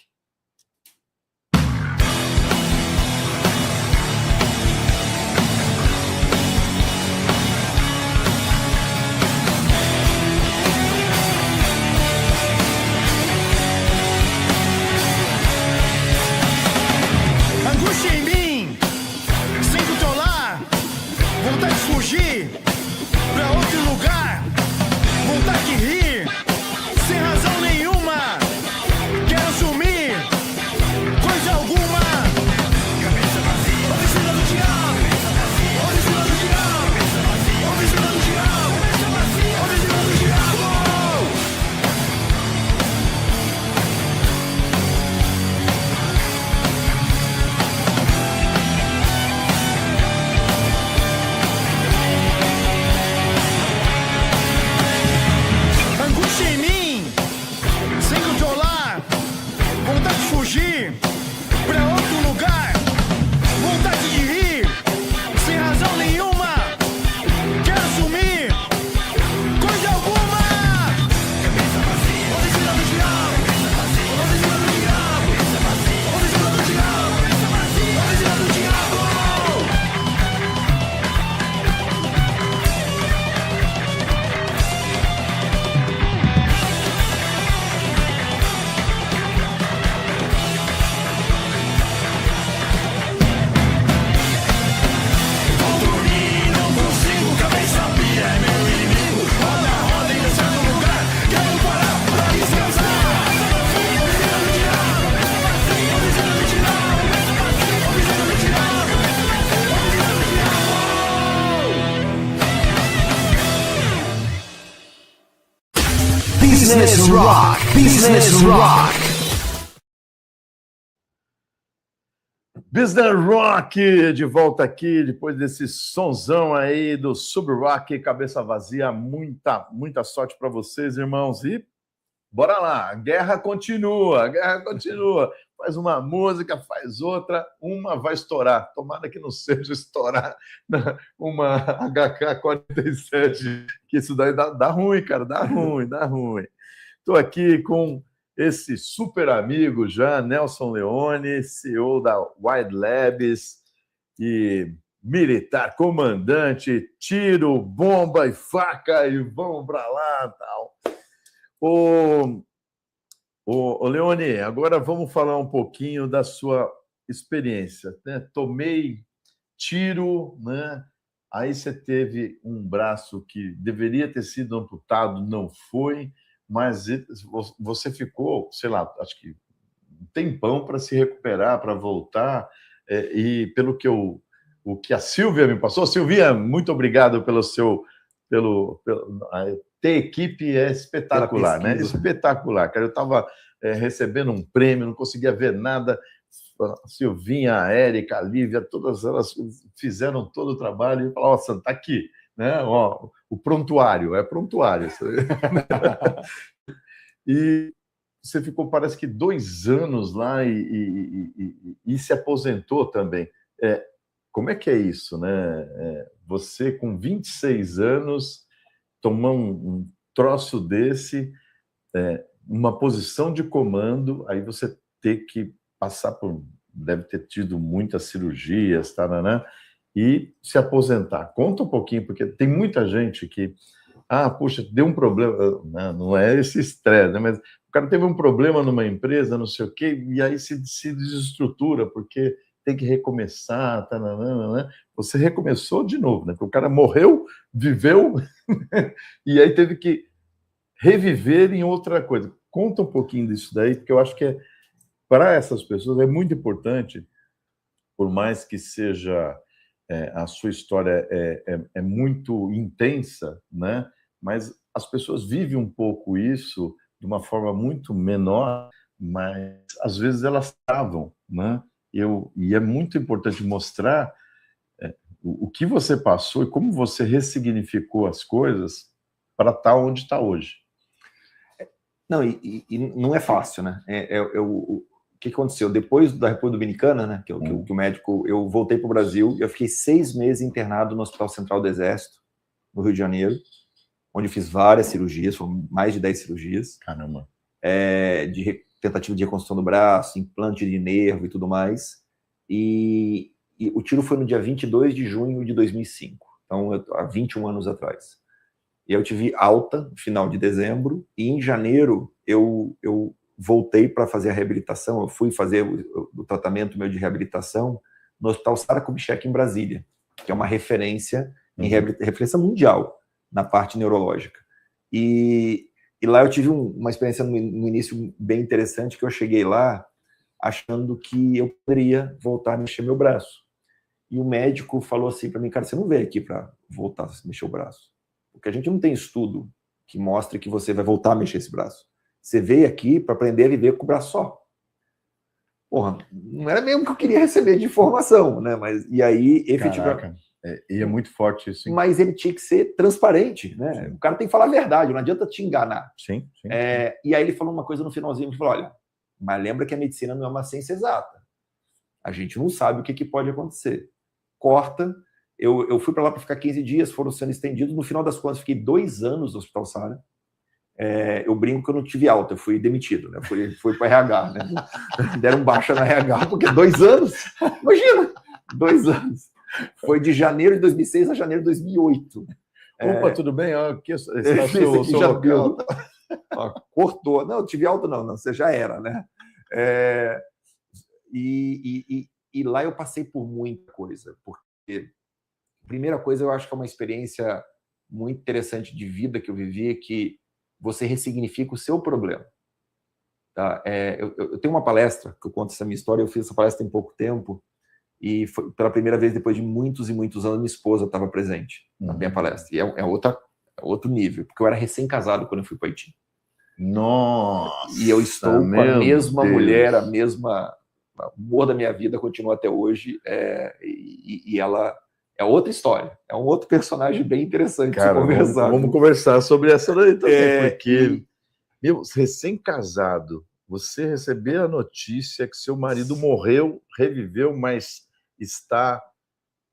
Business Rock. Business Rock. Business Rock, de volta aqui, depois desse sonzão aí do Sub Rock, cabeça vazia, muita sorte para vocês, irmãos, e bora lá, a guerra continua, faz uma música, faz outra, uma vai estourar, tomara que não seja estourar uma HK-47, que isso daí dá ruim, cara, dá ruim. Estou aqui com esse super amigo já, Nelson Leone, CEO da Wide Labs e militar, comandante, tiro, bomba e faca e vamos para lá, tal. Ô Leone, agora vamos falar um pouquinho da sua experiência, né? Tomei tiro, né? Aí você teve um braço que deveria ter sido amputado, não foi, mas você ficou, sei lá, acho que um tempão para se recuperar, para voltar, e pelo que o que a Silvia me passou, Silvia, muito obrigado a equipe é espetacular, né? Espetacular, cara, eu estava recebendo um prêmio, não conseguia ver nada, a Silvinha, a Érica, a Lívia, todas elas fizeram todo o trabalho e falaram, nossa, tá aqui, né? Ó, o prontuário, é prontuário. E você ficou, parece que 2 anos lá e se aposentou também. Como é que é isso, né? Você, com 26 anos, tomar um troço desse, uma posição de comando, aí você ter que passar por... Deve ter tido muitas cirurgias, taranã, e se aposentar. Conta um pouquinho, porque tem muita gente que... puxa, deu um problema... Não é esse estresse, né? Mas o cara teve um problema numa empresa, não sei o quê, e aí se desestrutura, porque tem que recomeçar, taranã, né? Você recomeçou de novo, né? Porque o cara morreu, viveu, e aí teve que reviver em outra coisa. Conta um pouquinho disso daí, porque eu acho que para essas pessoas é muito importante, por mais que seja... a sua história é muito intensa, né? Mas as pessoas vivem um pouco isso de uma forma muito menor, mas às vezes elas travam, né? E é muito importante mostrar o que você passou e como você ressignificou as coisas para estar onde está hoje. Não, e não é fácil, né? O que aconteceu? Depois da República Dominicana, né, que o médico... Eu voltei para o Brasil e eu fiquei 6 meses internado no Hospital Central do Exército, no Rio de Janeiro, onde fiz várias cirurgias, foram mais de 10 cirurgias. Caramba! De tentativa de reconstrução do braço, implante de nervo e tudo mais. E o tiro foi no dia 22 de junho de 2005, então há 21 anos atrás. E eu tive alta no final de dezembro, e em janeiro eu voltei para fazer a reabilitação. Eu fui fazer o tratamento meu de reabilitação no Hospital Sara Kubitschek, em Brasília, que é uma referência, referência mundial na parte neurológica. E lá eu tive uma experiência no início bem interessante, que eu cheguei lá achando que eu poderia voltar a mexer meu braço. E o médico falou assim para mim, cara, você não veio aqui para voltar a mexer o braço, porque a gente não tem estudo que mostre que você vai voltar a mexer esse braço. Você veio aqui para aprender a viver com o braço só. Porra, não era mesmo que eu queria receber de informação, né? Mas, e aí, efetivamente... E é muito forte isso. Hein? Mas ele tinha que ser transparente, né? Sim. O cara tem que falar a verdade, não adianta te enganar. Sim. E aí ele falou uma coisa no finalzinho, ele falou, olha, mas lembra que a medicina não é uma ciência exata. A gente não sabe o que pode acontecer. Corta. Eu fui para lá para ficar 15 dias, foram sendo estendidos. No final das contas, fiquei 2 anos no Hospital Sara. Eu brinco que eu não tive alta, eu fui demitido, né? Fui para RH, né? Deram baixa na RH, porque 2 anos, imagina, 2 anos. Foi de janeiro de 2006 a janeiro de 2008. Opa, tudo bem? Aqui está seu local. Cortou. Não, eu tive alta não, você já era, né? E lá eu passei por muita coisa, porque a primeira coisa, eu acho que é uma experiência muito interessante de vida que eu vivi, é que você ressignifica o seu problema. Tá? Eu tenho uma palestra, que eu conto essa minha história, eu fiz essa palestra em pouco tempo, e foi pela primeira vez, depois de muitos e muitos anos, minha esposa estava presente na minha palestra. E é outro nível, porque eu era recém-casado quando eu fui para Haiti. Nossa! E eu estou com a mesma mulher, o amor da minha vida continua até hoje, e ela é outra história, é um outro personagem bem interessante. Cara, conversar. Vamos conversar sobre essa daí também, porque, meu, recém-casado, você receber a notícia que seu marido morreu, reviveu, mas está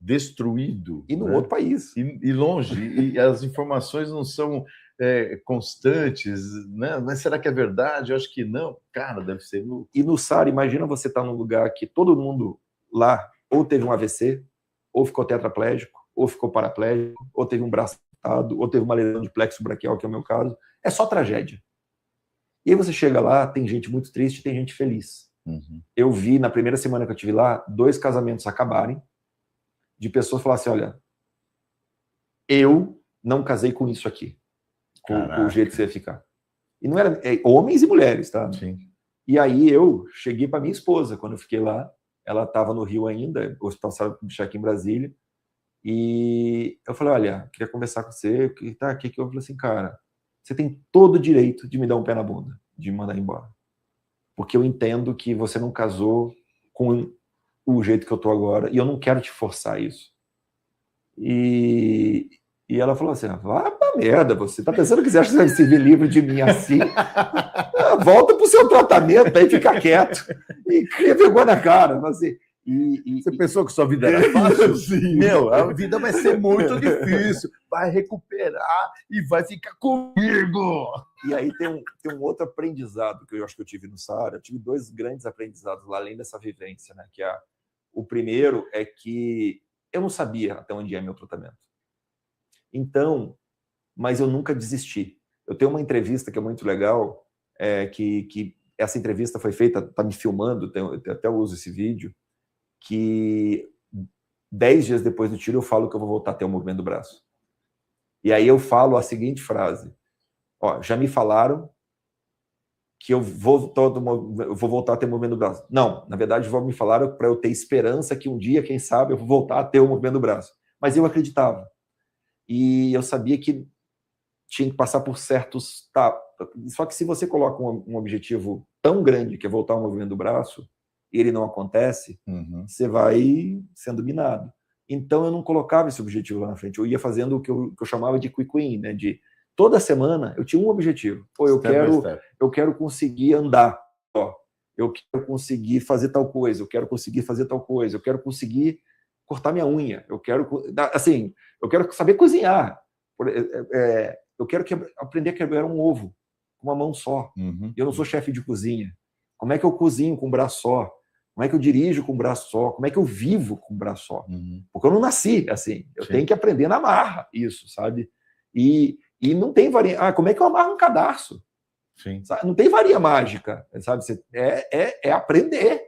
destruído. E num outro país. E longe, e as informações não são constantes, né? Mas será que é verdade? Eu acho que não. Cara, deve ser... E no SAR, imagina você estar num lugar que todo mundo lá ou teve um AVC, ou ficou tetraplégico, ou ficou paraplégico, ou teve um braço cortado, ou teve uma lesão de plexo braquial, que é o meu caso. É só tragédia. E aí você chega lá, tem gente muito triste, tem gente feliz. Uhum. Eu vi, na primeira semana que eu estive lá, 2 casamentos acabarem, de pessoas falarem assim, olha, eu não casei com isso aqui, com o jeito que você ia ficar. E não era homens e mulheres, tá? Sim. E aí eu cheguei para minha esposa, quando eu fiquei lá, ela estava no Rio ainda, o Hospital Sara Kubitschek aqui em Brasília, e eu falei, olha, queria conversar com você, que eu falei assim, cara, você tem todo o direito de me dar um pé na bunda, de me mandar embora. Porque eu entendo que você não casou com o jeito que eu tô agora, e eu não quero te forçar isso. E ela falou assim, vai pra merda, você tá pensando que você acha que você vai se ver livre de mim assim? Volta pro seu tratamento, aí fica quieto. E cria vergonha na cara. Assim, você pensou que sua vida era fácil? Sim. Meu, a vida vai ser muito difícil. Vai recuperar e vai ficar comigo. E aí tem um outro aprendizado que eu acho que eu tive no SAR. Eu tive 2 grandes aprendizados lá, além dessa vivência, né? Que o primeiro é que eu não sabia até onde ia meu tratamento. Então, mas eu nunca desisti. Eu tenho uma entrevista que é muito legal, que essa entrevista foi feita, tá me filmando, até eu uso esse vídeo, que 10 dias depois do tiro eu falo que eu vou voltar a ter o movimento do braço. E aí eu falo a seguinte frase, já me falaram que eu vou voltar a ter o movimento do braço. Não, na verdade me falaram para eu ter esperança que um dia, quem sabe, eu vou voltar a ter o movimento do braço. Mas eu acreditava. E eu sabia que tinha que passar por certos... Só que se você coloca um objetivo tão grande, que é voltar ao movimento do braço, e ele não acontece, você vai sendo minado. Então eu não colocava esse objetivo lá na frente. Eu ia fazendo o que eu chamava de quick win, né? De toda semana eu tinha um objetivo. Eu quero conseguir andar. Eu quero conseguir fazer tal coisa. Eu quero conseguir fazer tal coisa. Eu quero conseguir cortar minha unha. Eu quero saber cozinhar. Eu quero aprender a quebrar um ovo com uma mão só. Eu não sou chefe de cozinha. Como é que eu cozinho com um braço só? Como é que eu dirijo com um braço só? Como é que eu vivo com um braço só? Porque eu não nasci assim. Eu tenho que aprender na marra isso, sabe? E não tem varinha. Como é que eu amarro um cadarço? Sim. Não tem varinha mágica, sabe? É aprender.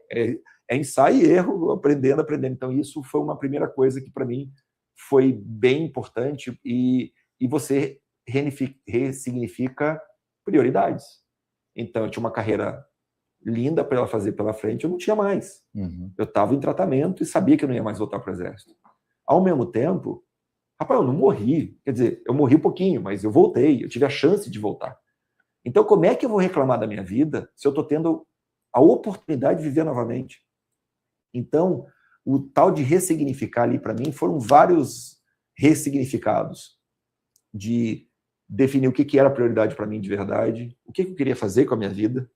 É ensaio e erro, aprendendo. Então isso foi uma primeira coisa que para mim foi bem importante, e você ressignifica prioridades. Então eu tinha uma carreira linda para ela fazer pela frente, eu não tinha mais. Eu estava em tratamento e sabia que eu não ia mais voltar para o exército. Ao mesmo tempo, rapaz, eu não morri. Quer dizer, eu morri um pouquinho, mas eu voltei, eu tive a chance de voltar. Então, como é que eu vou reclamar da minha vida se eu estou tendo a oportunidade de viver novamente? Então, o tal de ressignificar ali, para mim, foram vários ressignificados de definir o que era prioridade para mim de verdade, o que eu queria fazer com a minha vida.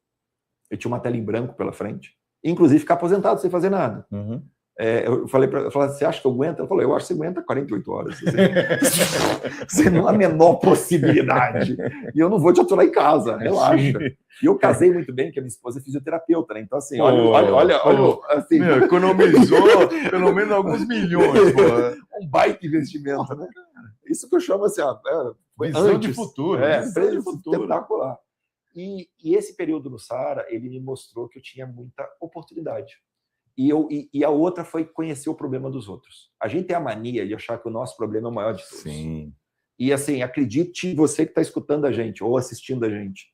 Eu tinha uma tela em branco pela frente. Inclusive, ficar aposentado sem fazer nada. Eu falei para ela, você acha que eu aguento? Ela falou, eu acho que você aguenta 48 horas. Você não há a menor possibilidade. E eu não vou te aturar em casa, relaxa. E eu casei muito bem, porque a minha esposa é fisioterapeuta, né? Então, assim, olha assim, meu, economizou pelo menos alguns milhões. Um baita investimento, né? Isso que eu chamo assim, visão de futuro. Visão de futuro. Espetacular. E esse período no SARA, ele me mostrou que eu tinha muita oportunidade. E a outra foi conhecer o problema dos outros. A gente tem a mania de achar que o nosso problema é o maior de todos. Sim. E assim, acredite você que está escutando a gente ou assistindo a gente.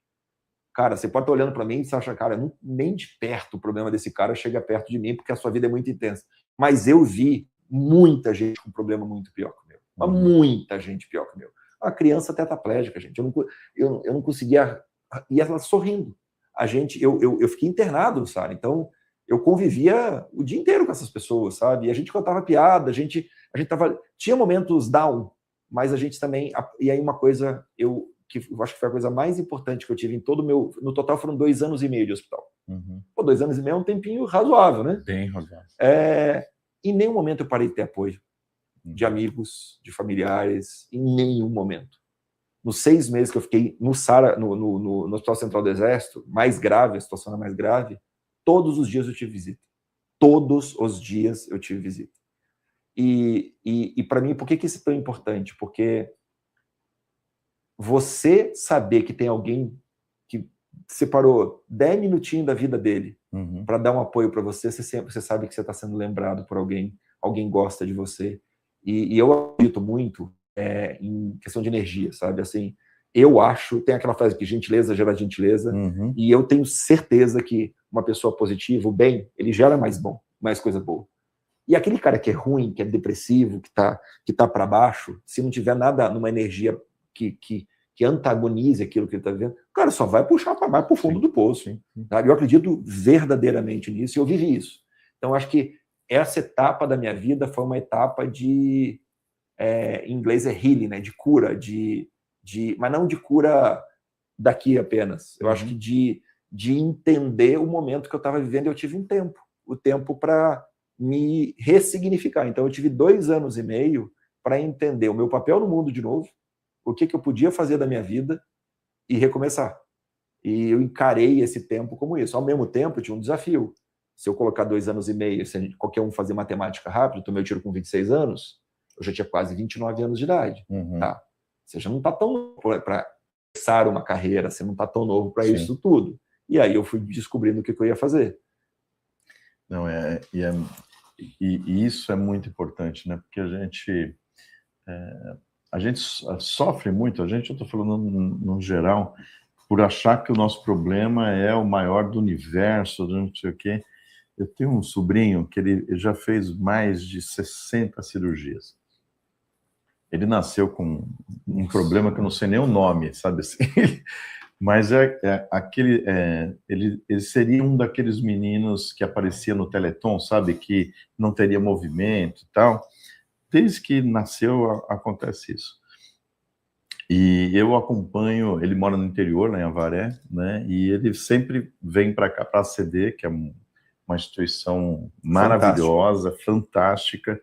Cara, você pode estar olhando para mim e você acha, cara, nem de perto o problema desse cara chega perto de mim, porque a sua vida é muito intensa. Mas eu vi muita gente com um problema muito pior que o meu. Muita gente pior que o meu. Uma criança tetraplégica, gente. Eu não conseguia e ela sorrindo. Eu fiquei internado, sabe? Então, eu convivia o dia inteiro com essas pessoas, sabe? E a gente contava piada, tinha momentos down, mas a gente também... E aí uma coisa, que eu acho que foi a coisa mais importante que eu tive em todo o meu... No total foram 2 anos e meio de hospital. Pô, 2 anos e meio é um tempinho razoável, né? Bem razoável. Em nenhum momento eu parei de ter apoio de amigos, de familiares, em nenhum momento. Nos 6 meses que eu fiquei no Hospital Central do Exército, mais grave, a situação era mais grave, todos os dias eu tive visita. Todos os dias eu tive visita. E para mim, por que isso é tão importante? Porque você saber que tem alguém que separou 10 minutinhos da vida dele para dar um apoio para você, você sabe que você está sendo lembrado por alguém gosta de você. E eu acredito muito em questão de energia, sabe? Assim, eu acho, tem aquela frase que gentileza gera gentileza, e eu tenho certeza que uma pessoa positiva, o bem, ele gera mais coisa boa. E aquele cara que é ruim, que é depressivo, que tá para baixo, se não tiver nada numa energia que antagonize aquilo que ele está vivendo, o cara só vai puxar para o fundo do poço. Sabe? Eu acredito verdadeiramente nisso, e eu vivi isso. Então, acho que essa etapa da minha vida foi uma etapa de, em inglês é healing, né? De cura, mas não de cura daqui apenas. Eu acho que de entender o momento que eu estava vivendo, eu tive o tempo para me ressignificar. Então, eu tive 2 anos e meio para entender o meu papel no mundo de novo, o que eu podia fazer da minha vida e recomeçar. E eu encarei esse tempo como isso. Ao mesmo tempo, eu tinha um desafio. Se eu colocar 2 anos e meio, se qualquer um fazer matemática rápido, tomei o tiro com 26 anos, eu já tinha quase 29 anos de idade. Tá? Você já não está tão novo para começar uma carreira, você não está tão novo para isso tudo. E aí eu fui descobrindo o que eu ia fazer. Não, e isso é muito importante, né? Porque a gente sofre muito, eu estou falando no geral, por achar que o nosso problema é o maior do universo, não sei o quê. Eu tenho um sobrinho que ele já fez mais de 60 cirurgias. Ele nasceu com um problema que eu não sei nem o nome, sabe assim? Mas ele seria um daqueles meninos que aparecia no Teleton, sabe? Que não teria movimento e tal. Desde que nasceu, acontece isso. E eu acompanho, ele mora no interior, lá em Avaré, né? E ele sempre vem para cá, para a ACD, que é uma instituição maravilhosa, fantástica.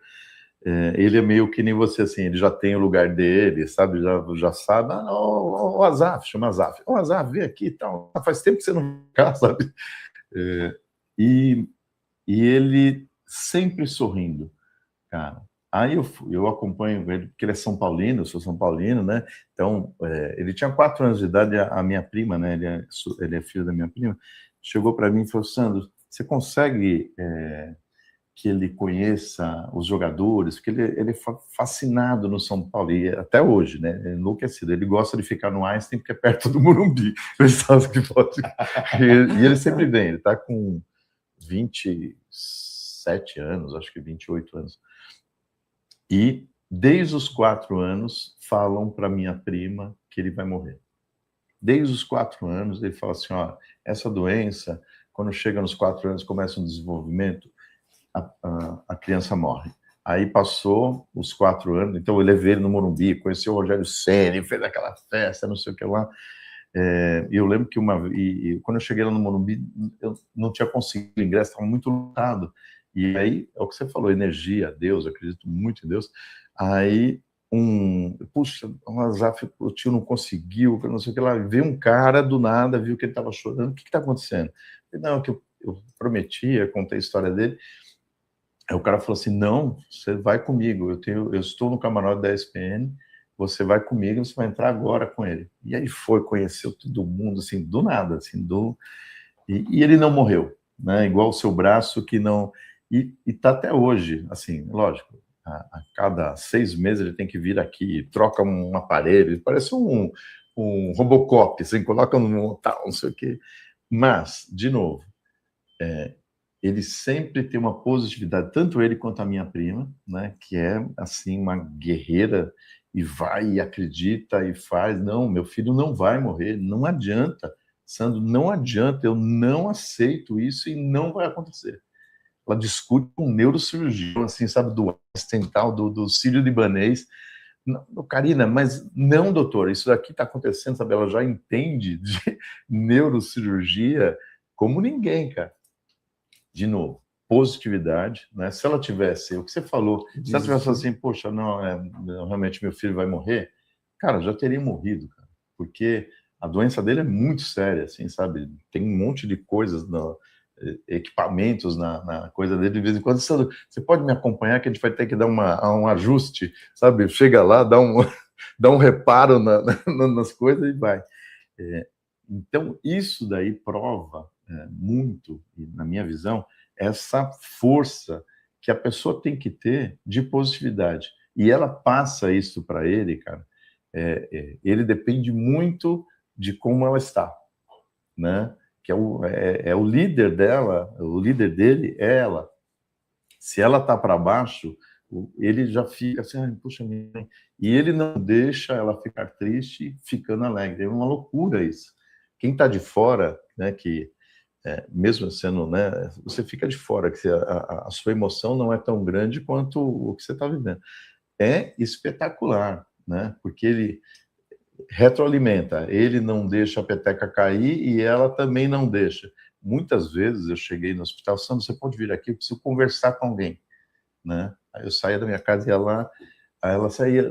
Ele é meio que nem você, assim, ele já tem o lugar dele, sabe? Já sabe, o Azaf, chama Azaf. O Azaf, vem aqui e tal. Faz tempo que você não vem cá, sabe? E ele sempre sorrindo, cara. Aí eu acompanho ele, porque ele é São Paulino, eu sou São Paulino, né? Então, ele tinha 4 anos de idade, a minha prima, né? Ele é filho da minha prima, chegou para mim e falou: Sandro, você consegue que ele conheça os jogadores? Porque ele é fascinado no São Paulo, e até hoje, né? É enlouquecido. Ele gosta de ficar no Einstein, porque é perto do Morumbi. E ele sempre vem, ele está com 27 anos, acho que 28 anos. E desde os 4 anos falam para minha prima que ele vai morrer. Desde os 4 anos ele fala assim: ó, essa doença, quando chega nos 4 anos, começa um desenvolvimento, a criança morre. Aí passou os 4 anos, então eu levei ele no Morumbi, conheceu o Rogério Ceni, fez aquela festa, não sei o que lá. E eu lembro que quando eu cheguei lá no Morumbi, eu não tinha conseguido ingresso, estava muito lotado. E aí, é o que você falou, energia, Deus, eu acredito muito em Deus. Aí, puxa, o Azaf, o tio não conseguiu, não sei o que lá. Veio um cara do nada, viu que ele estava chorando. O que está acontecendo? Não, que eu prometia, contei a história dele. Aí o cara falou assim: não, você vai comigo, eu estou no camarote da ESPN, você vai comigo, você vai entrar agora com ele. E aí conheceu todo mundo, assim, do nada, assim, e ele não morreu, né? Igual o seu braço que não... E tá até hoje, assim, lógico, a cada 6 meses ele tem que vir aqui, troca um aparelho, parece um Robocop, assim, coloca tal, não sei o quê. Mas, de novo, ele sempre tem uma positividade, tanto ele quanto a minha prima, né, que é, assim, uma guerreira, e vai, e acredita, e faz. Não, meu filho não vai morrer, não adianta. Sandro, não adianta, eu não aceito isso e não vai acontecer. Ela discute com um neurocirurgião, assim, sabe, do Einstein, tal, do sírio-libanês. Karina, mas não, doutor, isso daqui está acontecendo, sabe? Ela já entende de neurocirurgia como ninguém, cara. De novo, positividade, né? Se ela tivesse, o que você falou, se ela tivesse assim, poxa, não, realmente meu filho vai morrer, cara, já teria morrido, cara, porque a doença dele é muito séria, assim, sabe? Tem um monte de coisas, equipamentos na coisa dele, de vez em quando, você pode me acompanhar que a gente vai ter que dar um ajuste, sabe? Chega lá, dá um reparo nas coisas e vai. Então, isso daí prova muito, na minha visão, essa força que a pessoa tem que ter de positividade. E ela passa isso para ele, cara. Ele depende muito de como ela está, né? Que é o líder dela, o líder dele é ela. Se ela está para baixo, ele já fica assim, puxa, minha mãe. E ele não deixa ela ficar triste ficando alegre. É uma loucura isso. Quem está de fora, né, que mesmo sendo, né, você fica de fora, que a sua emoção não é tão grande quanto o que você está vivendo. É espetacular, né? Porque ele retroalimenta, ele não deixa a peteca cair e ela também não deixa. Muitas vezes eu cheguei no hospital, Sandro, você pode vir aqui, eu preciso conversar com alguém, né? Aí eu saía da minha casa e ia lá, aí ela saía,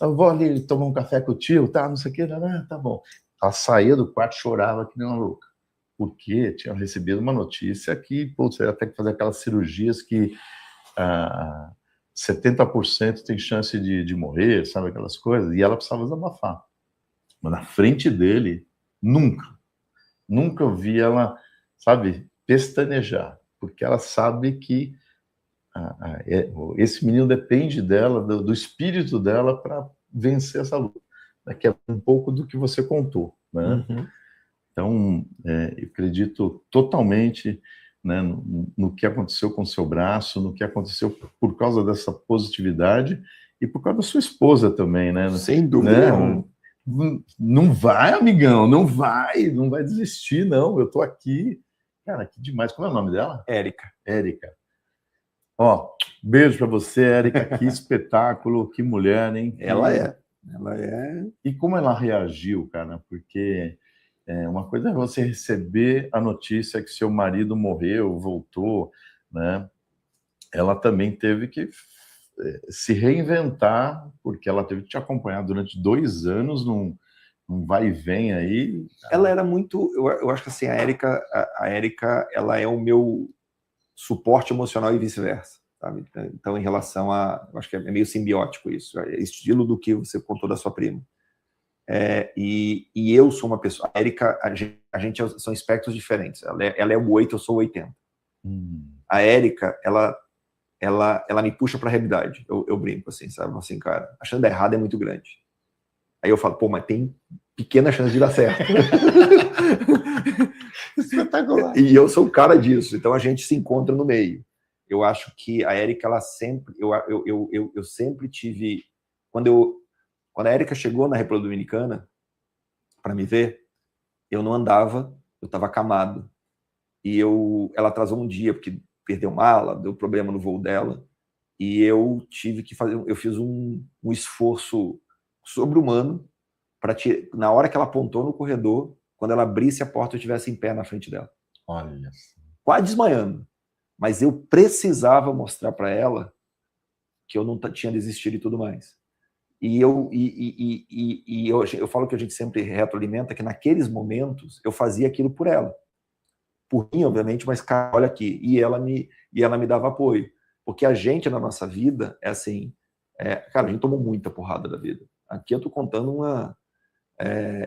eu vou ali tomar um café com o tio, tá, não sei o que, tá bom. Ela saía do quarto, chorava que nem uma louca, porque tinha recebido uma notícia que, pô, você ia ter que fazer aquelas cirurgias que 70% tem chance de morrer, sabe, aquelas coisas, e ela precisava desabafar. Mas na frente dele, nunca eu vi ela, sabe, pestanejar, porque ela sabe que esse menino depende dela, do espírito dela para vencer essa luta, né, que é um pouco do que você contou, né? Uhum. Então, eu acredito totalmente, né, no que aconteceu com o seu braço, no que aconteceu por causa dessa positividade e por causa da sua esposa também, né? Sem dúvida. Né? Não vai, amigão, não vai desistir, não. Eu tô aqui. Cara, que demais. Como é o nome dela? Érica. Ó, beijo para você, Érica. Que espetáculo, que mulher, hein? Ela é. E como ela reagiu, cara? Porque uma coisa é você receber a notícia que seu marido morreu, voltou, né? Ela também teve que se reinventar, porque ela teve que te acompanhar durante 2 anos num vai e vem aí. Ela era muito... Eu acho que assim, a Érica, ela é o meu suporte emocional e vice-versa, sabe? Então, em relação a... Eu acho que é meio simbiótico isso, é estilo do que você contou da sua prima. E eu sou uma pessoa... A Érica, a gente são espectros diferentes. Ela é o 8, eu sou o 80. A Érica, ela me puxa para a realidade. Eu brinco assim, sabe? Assim, cara, a chance de dar errado é muito grande. Aí eu falo, pô, mas tem pequena chance de dar certo. Espetacular. E eu sou o cara disso. Então a gente se encontra no meio. Eu acho que a Érica, ela sempre... Eu sempre tive... Quando a Érica chegou na República Dominicana para me ver, eu não andava, eu estava acamado. E ela atrasou um dia, porque perdeu mala, deu problema no voo dela, e eu tive que fazer, eu fiz um esforço sobre-humano para na hora que ela apontou no corredor, quando ela abrisse a porta, eu estivesse em pé na frente dela. Olha. Quase desmaiando. Mas eu precisava mostrar para ela que eu não tinha desistido e tudo mais. E eu falo que a gente sempre retroalimenta, que naqueles momentos eu fazia aquilo por ela. Por mim, obviamente, mas cara, olha aqui. E ela me dava apoio. Porque a gente, na nossa vida, é assim... cara, a gente tomou muita porrada da vida. Aqui eu tô contando uma...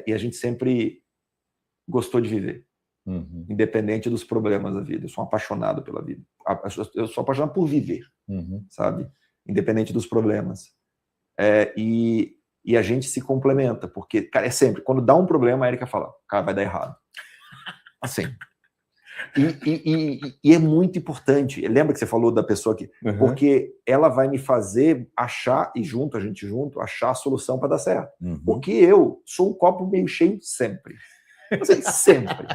e a gente sempre gostou de viver. Uhum. Independente dos problemas da vida. Eu sou apaixonado pela vida. Eu sou apaixonado por viver, sabe? Independente dos problemas. E a gente se complementa, porque, cara, é sempre, quando dá um problema, a Érica fala, cara, vai dar errado. Assim. E é muito importante. Lembra que você falou da pessoa que... Porque ela vai me fazer achar, e a gente junto, achar a solução para dar certo. Porque eu sou um copo meio cheio sempre. Assim, sempre.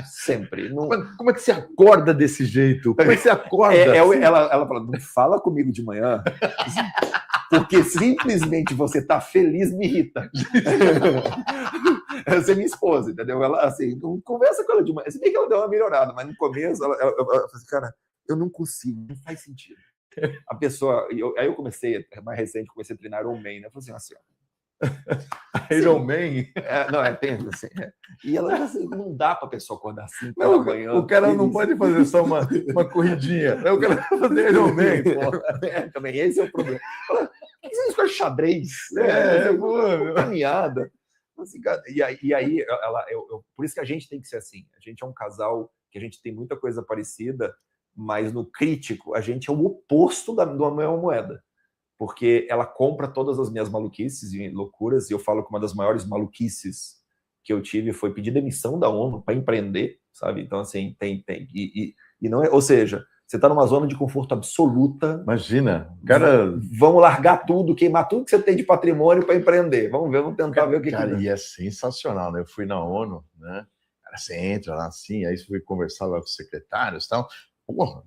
Sempre. Não... Como é que você acorda desse jeito? Como é que você acorda? Assim? Ela fala, não fala comigo de manhã, porque simplesmente você tá feliz me irrita. Essa é minha esposa, entendeu? Ela, assim, não conversa com ela de manhã. Se bem que ela deu uma melhorada, mas no começo ela falou assim, cara, eu não consigo, não faz sentido. A pessoa... Aí eu comecei, mais recente, comecei a treinar Iron Man, né? Eu falei assim, Iron Man? Pensa assim. E ela assim, não dá para a pessoa acordar 5 da manhã. O cara não pode fazer só uma corridinha. O cara vai fazer Iron Man, pô. Também esse é o problema. Por que você escolhe xadrez? Caminhada. Assim, e aí por isso que a gente tem que ser assim. A gente é um casal que a gente tem muita coisa parecida, mas no crítico a gente é o oposto da mesma moeda. Porque ela compra todas as minhas maluquices e loucuras, e eu falo que uma das maiores maluquices que eu tive foi pedir demissão da ONU para empreender, sabe? Então, assim, e não é, ou seja, você está numa zona de conforto absoluta. Imagina, cara... Vamos largar tudo, queimar tudo que você tem de patrimônio para empreender. Vamos tentar ver o que... Cara, e é sensacional, né? Eu fui na ONU, né? Cara, você entra lá assim, aí você foi conversar lá com os secretários e tal. Porra,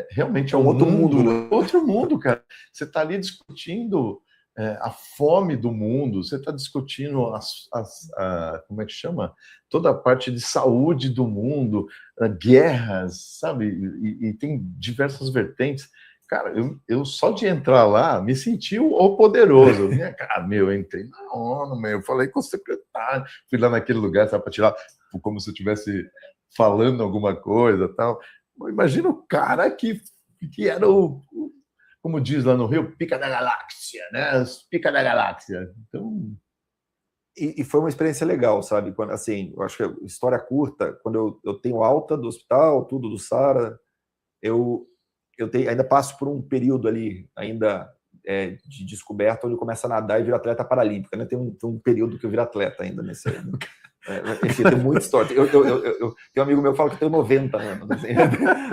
realmente é um outro mundo, né? Outro mundo, cara. Você está ali discutindo a fome do mundo, você está discutindo como é que chama? Toda a parte de saúde do mundo, guerras, sabe? E tem diversas vertentes. Cara, eu só de entrar lá me senti o poderoso. Eu entrei na ONU, eu falei com o secretário, fui lá naquele lugar, sabe, para tirar, como se eu estivesse falando alguma coisa, tal. Imagina o cara que era como diz lá no Rio, pica da galáxia, né? Pica da galáxia. Então... E foi uma experiência legal, sabe? Quando, assim, eu acho que história curta, quando eu tenho alta do hospital, tudo do SARA, eu ainda passo por um período ali, ainda de descoberta, onde eu começo a nadar e viro atleta paralímpica, né? Tem um período que eu viro atleta ainda nesse aí. Enfim, tem muita história. Tem um amigo meu que fala que eu tenho 90 anos, assim,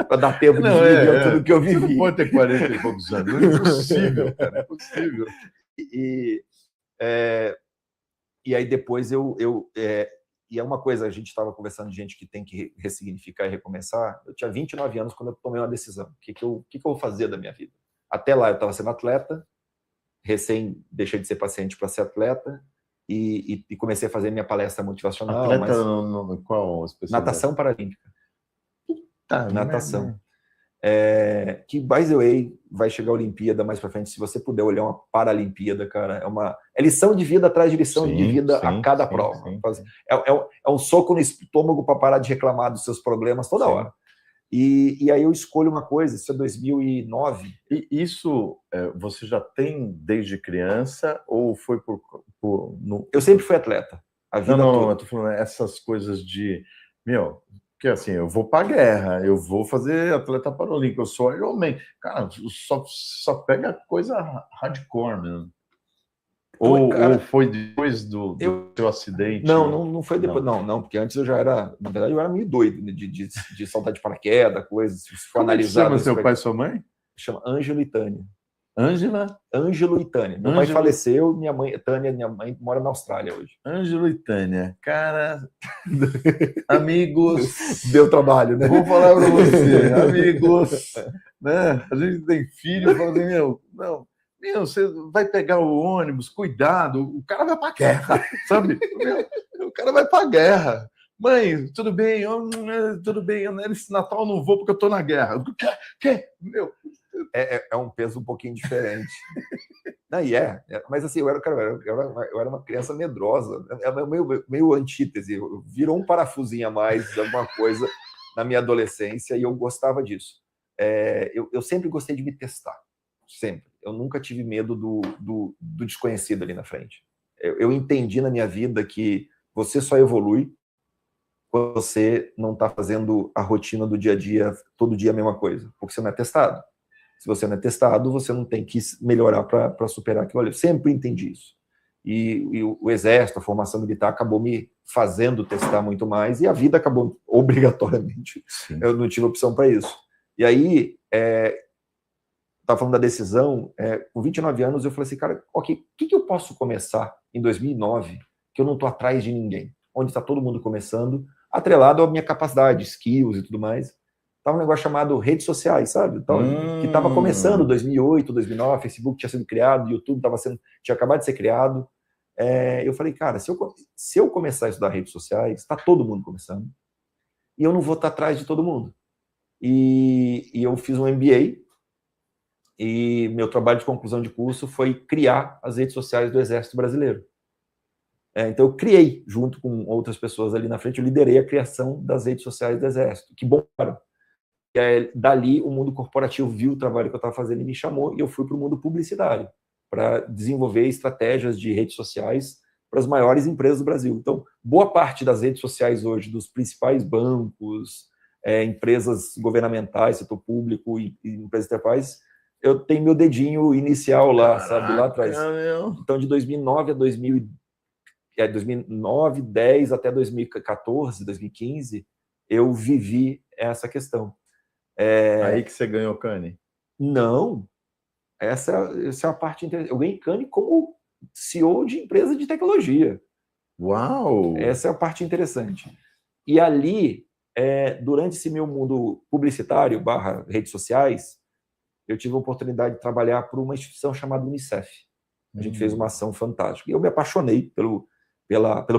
para dar tempo de viver tudo que eu vivi. Não pode ter 40 e poucos anos, não é possível, cara, é possível. E aí depois e é uma coisa, a gente estava conversando de gente que tem que ressignificar e recomeçar. Eu tinha 29 anos quando eu tomei uma decisão. O que eu vou fazer da minha vida? Até lá eu estava sendo atleta, deixei de ser paciente para ser atleta, e comecei a fazer minha palestra motivacional. Atleta qual especialidade? Natação paralímpica. Natação. Né? Que, by the way, vai chegar a Olimpíada mais pra frente. Se você puder olhar uma Paralimpíada, cara, é lição de vida atrás de lição de vida a cada prova. É um soco no estômago para parar de reclamar dos seus problemas toda hora. E aí eu escolho uma coisa, isso é 2009. E isso você já tem desde criança ou foi Eu sempre fui atleta. A vida toda. Eu tô falando essas coisas de... Porque assim, eu vou pra guerra, eu vou fazer atleta paralímpico, eu sou Iron Man. Cara, só pega coisa hardcore, né? Ou foi depois do seu acidente? Não foi depois. Não, porque antes eu já era... Na verdade, eu era meio doido de saltar de paraquedas, coisas. Se for analisar... Como chama seu pai e sua mãe? Chama Ângelo e Tânia. Ângelo e Tânia. Meu pai faleceu, minha mãe mora na Austrália hoje. Ângelo e Tânia. Cara, amigos... Deu trabalho, né? Vou falar para você, amigos, né? A gente tem filho, fala assim, você vai pegar o ônibus, cuidado, o cara vai pra guerra, sabe? O cara vai pra guerra. Mãe, tudo bem, tudo bem, nesse Natal eu não vou porque eu tô na guerra. É um peso um pouquinho diferente. Mas assim, eu era uma criança medrosa, meio antítese, virou um parafusinho a mais de alguma coisa na minha adolescência e eu gostava disso. Eu sempre gostei de me testar, sempre. Eu nunca tive medo do desconhecido ali na frente. Eu entendi na minha vida que você só evolui quando você não está fazendo a rotina do dia a dia, todo dia a mesma coisa, porque você não é testado. Se você não é testado, você não tem que melhorar para superar aquilo ali. Eu sempre entendi isso. E o exército, a formação militar, acabou me fazendo testar muito mais, e a vida acabou obrigatoriamente. Sim. Eu não tive opção para isso. E aí, estava falando da decisão, com 29 anos, eu falei assim, cara, ok, o que eu posso começar em 2009 que eu não estou atrás de ninguém, onde está todo mundo começando, atrelado à minha capacidade, skills e tudo mais. Estava um negócio chamado redes sociais, sabe? Então, que estava começando em 2008, 2009, Facebook tinha sido criado, YouTube tinha acabado de ser criado. Eu falei, cara, se eu começar a estudar redes sociais, está todo mundo começando, e eu não vou estar atrás de todo mundo. E eu fiz um MBA, e meu trabalho de conclusão de curso foi criar as redes sociais do Exército Brasileiro. Então eu criei, junto com outras pessoas ali na frente, eu liderei a criação das redes sociais do Exército, que bombaram. Dali o mundo corporativo viu o trabalho que eu estava fazendo e me chamou, e eu fui para o mundo publicitário, para desenvolver estratégias de redes sociais para as maiores empresas do Brasil. Então, boa parte das redes sociais hoje, dos principais bancos, empresas governamentais, setor público e empresas estatais, eu tenho meu dedinho inicial lá, sabe, lá atrás. Então, de 2009 a 2009, 10 até 2014, 2015, eu vivi essa questão. Aí que você ganhou Cannes? Não. Essa é a parte interessante. Eu ganhei Cannes como CEO de empresa de tecnologia. Uau! Essa é a parte interessante. E ali, durante esse meu mundo publicitário / redes sociais, eu tive a oportunidade de trabalhar por uma instituição chamada Unicef. A gente fez uma ação fantástica. E eu me apaixonei pelo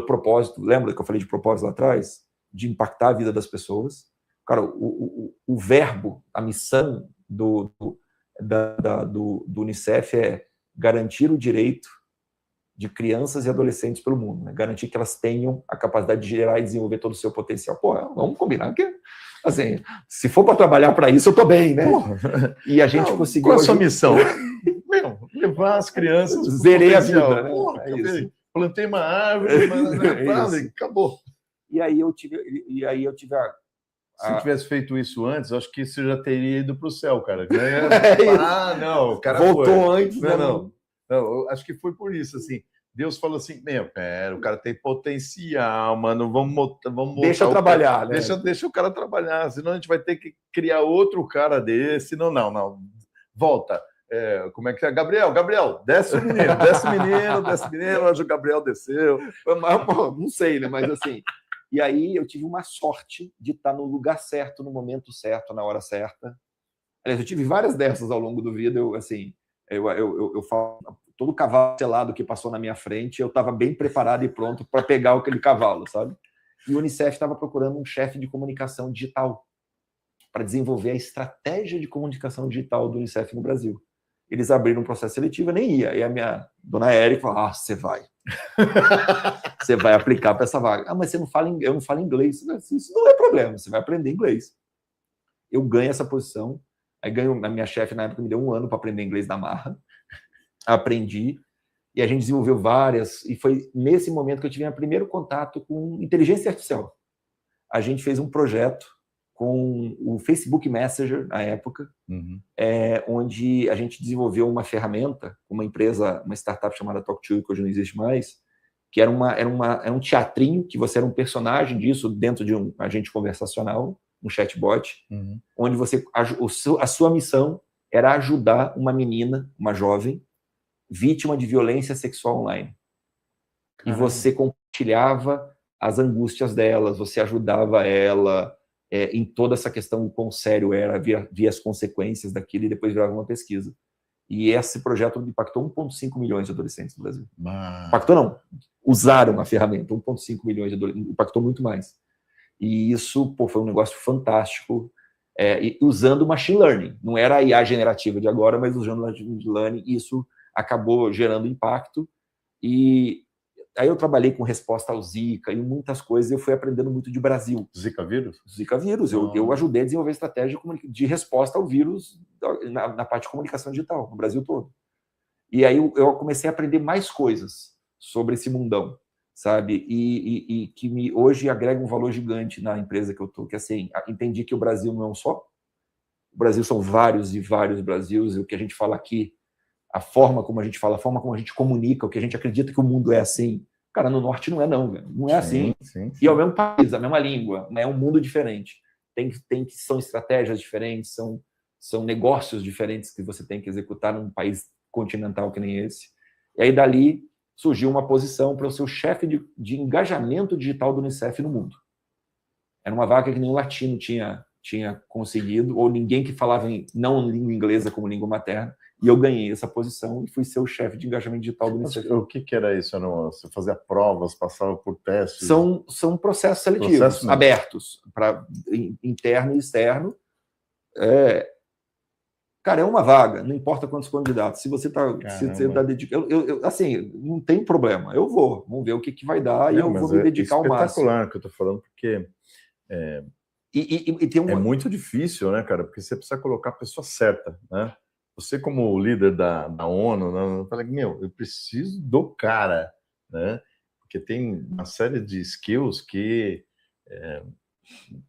propósito. Lembra que eu falei de propósito lá atrás? De impactar a vida das pessoas. Cara, o verbo, a missão do Unicef é garantir o direito de crianças e adolescentes pelo mundo, né? Garantir que elas tenham a capacidade de gerar e desenvolver todo o seu potencial. Pô, vamos combinar que, assim, se for para trabalhar para isso, eu estou bem, né? Porra. E a gente conseguiu... Qual é a sua missão? Levar as crianças... Zerei a vida, né? Porra, plantei uma árvore, acabou. E aí eu tive a... Se tivesse feito isso antes, acho que você já teria ido para o céu, cara. Não, o cara voltou antes. Não, acho que foi por isso, assim. Deus falou assim, pera, o cara tem potencial, mano, vamos deixa eu trabalhar, né? Deixa o cara trabalhar, senão a gente vai ter que criar outro cara desse. Não, volta. Como é que é? Gabriel, desce o menino, hoje o Gabriel desceu. Não sei, né? Mas assim... E aí eu tive uma sorte de estar no lugar certo, no momento certo, na hora certa. Aliás, eu tive várias dessas ao longo do vida. Eu falo, todo cavalo selado que passou na minha frente, eu estava bem preparado e pronto para pegar aquele cavalo, sabe? E o Unicef estava procurando um chefe de comunicação digital para desenvolver a estratégia de comunicação digital do Unicef no Brasil. Eles abriram um processo seletivo, eu nem ia. E a minha dona Érica falou, você vai. Você vai aplicar para essa vaga. Mas eu não falo inglês. Isso não é problema, você vai aprender inglês. Eu ganho essa posição, aí a minha chefe na época me deu 1 ano para aprender inglês na marra. Aprendi, e a gente desenvolveu várias, e foi nesse momento que eu tive meu primeiro contato com inteligência artificial. A gente fez um projeto com o Facebook Messenger, na época, onde a gente desenvolveu uma ferramenta, uma startup chamada TalkTo, que hoje não existe mais, que era um teatrinho, que você era um personagem disso dentro de um agente conversacional, um chatbot, onde a sua missão era ajudar uma menina, uma jovem, vítima de violência sexual online. Caramba. E você compartilhava as angústias delas, você ajudava ela em toda essa questão, o quão sério era, via as consequências daquilo, e depois virava uma pesquisa. E esse projeto impactou 1,5 milhões de adolescentes no Brasil. Impactou não, usaram a ferramenta, 1,5 milhões de adolescentes, impactou muito mais. E isso foi um negócio fantástico, usando machine learning. Não era a IA generativa de agora, mas usando machine learning, isso acabou gerando impacto. E aí eu trabalhei com resposta ao Zika e muitas coisas, eu fui aprendendo muito de Brasil. Zika vírus? Zika vírus. Eu ajudei a desenvolver estratégia de resposta ao vírus na parte de comunicação digital, no Brasil todo. E aí eu comecei a aprender mais coisas sobre esse mundão, sabe? E que hoje agrega um valor gigante na empresa que eu estou, que assim, entendi que o Brasil não é um só. O Brasil são vários e vários Brasils, e o que a gente fala aqui, a forma como a gente fala, a forma como a gente comunica, o que a gente acredita que o mundo é assim. Cara, no Norte não é não, velho. Não é assim. Sim. E é o mesmo país, a mesma língua, é um mundo diferente. São estratégias diferentes, são negócios diferentes que você tem que executar num país continental que nem esse. E aí, dali, surgiu uma posição para eu ser o chefe de engajamento digital do Unicef no mundo. Era uma vaga que nenhum latino tinha conseguido, ou ninguém que falava não língua inglesa como língua materna, e eu ganhei essa posição e fui ser o chefe de engajamento digital do Unicef. O que era isso? Você fazia provas, passava por testes? São processos seletivos, abertos, para interno e externo. Cara, é uma vaga, não importa quantos candidatos. Se você está dedicado... assim, não tem problema. Eu vou. Vamos ver o que vai dar e eu vou me dedicar ao máximo. É espetacular que eu estou falando, porque... É muito difícil, né, cara? Porque você precisa colocar a pessoa certa, né? Você, como líder da ONU, né, fala, eu preciso do cara, né? Porque tem uma série de skills que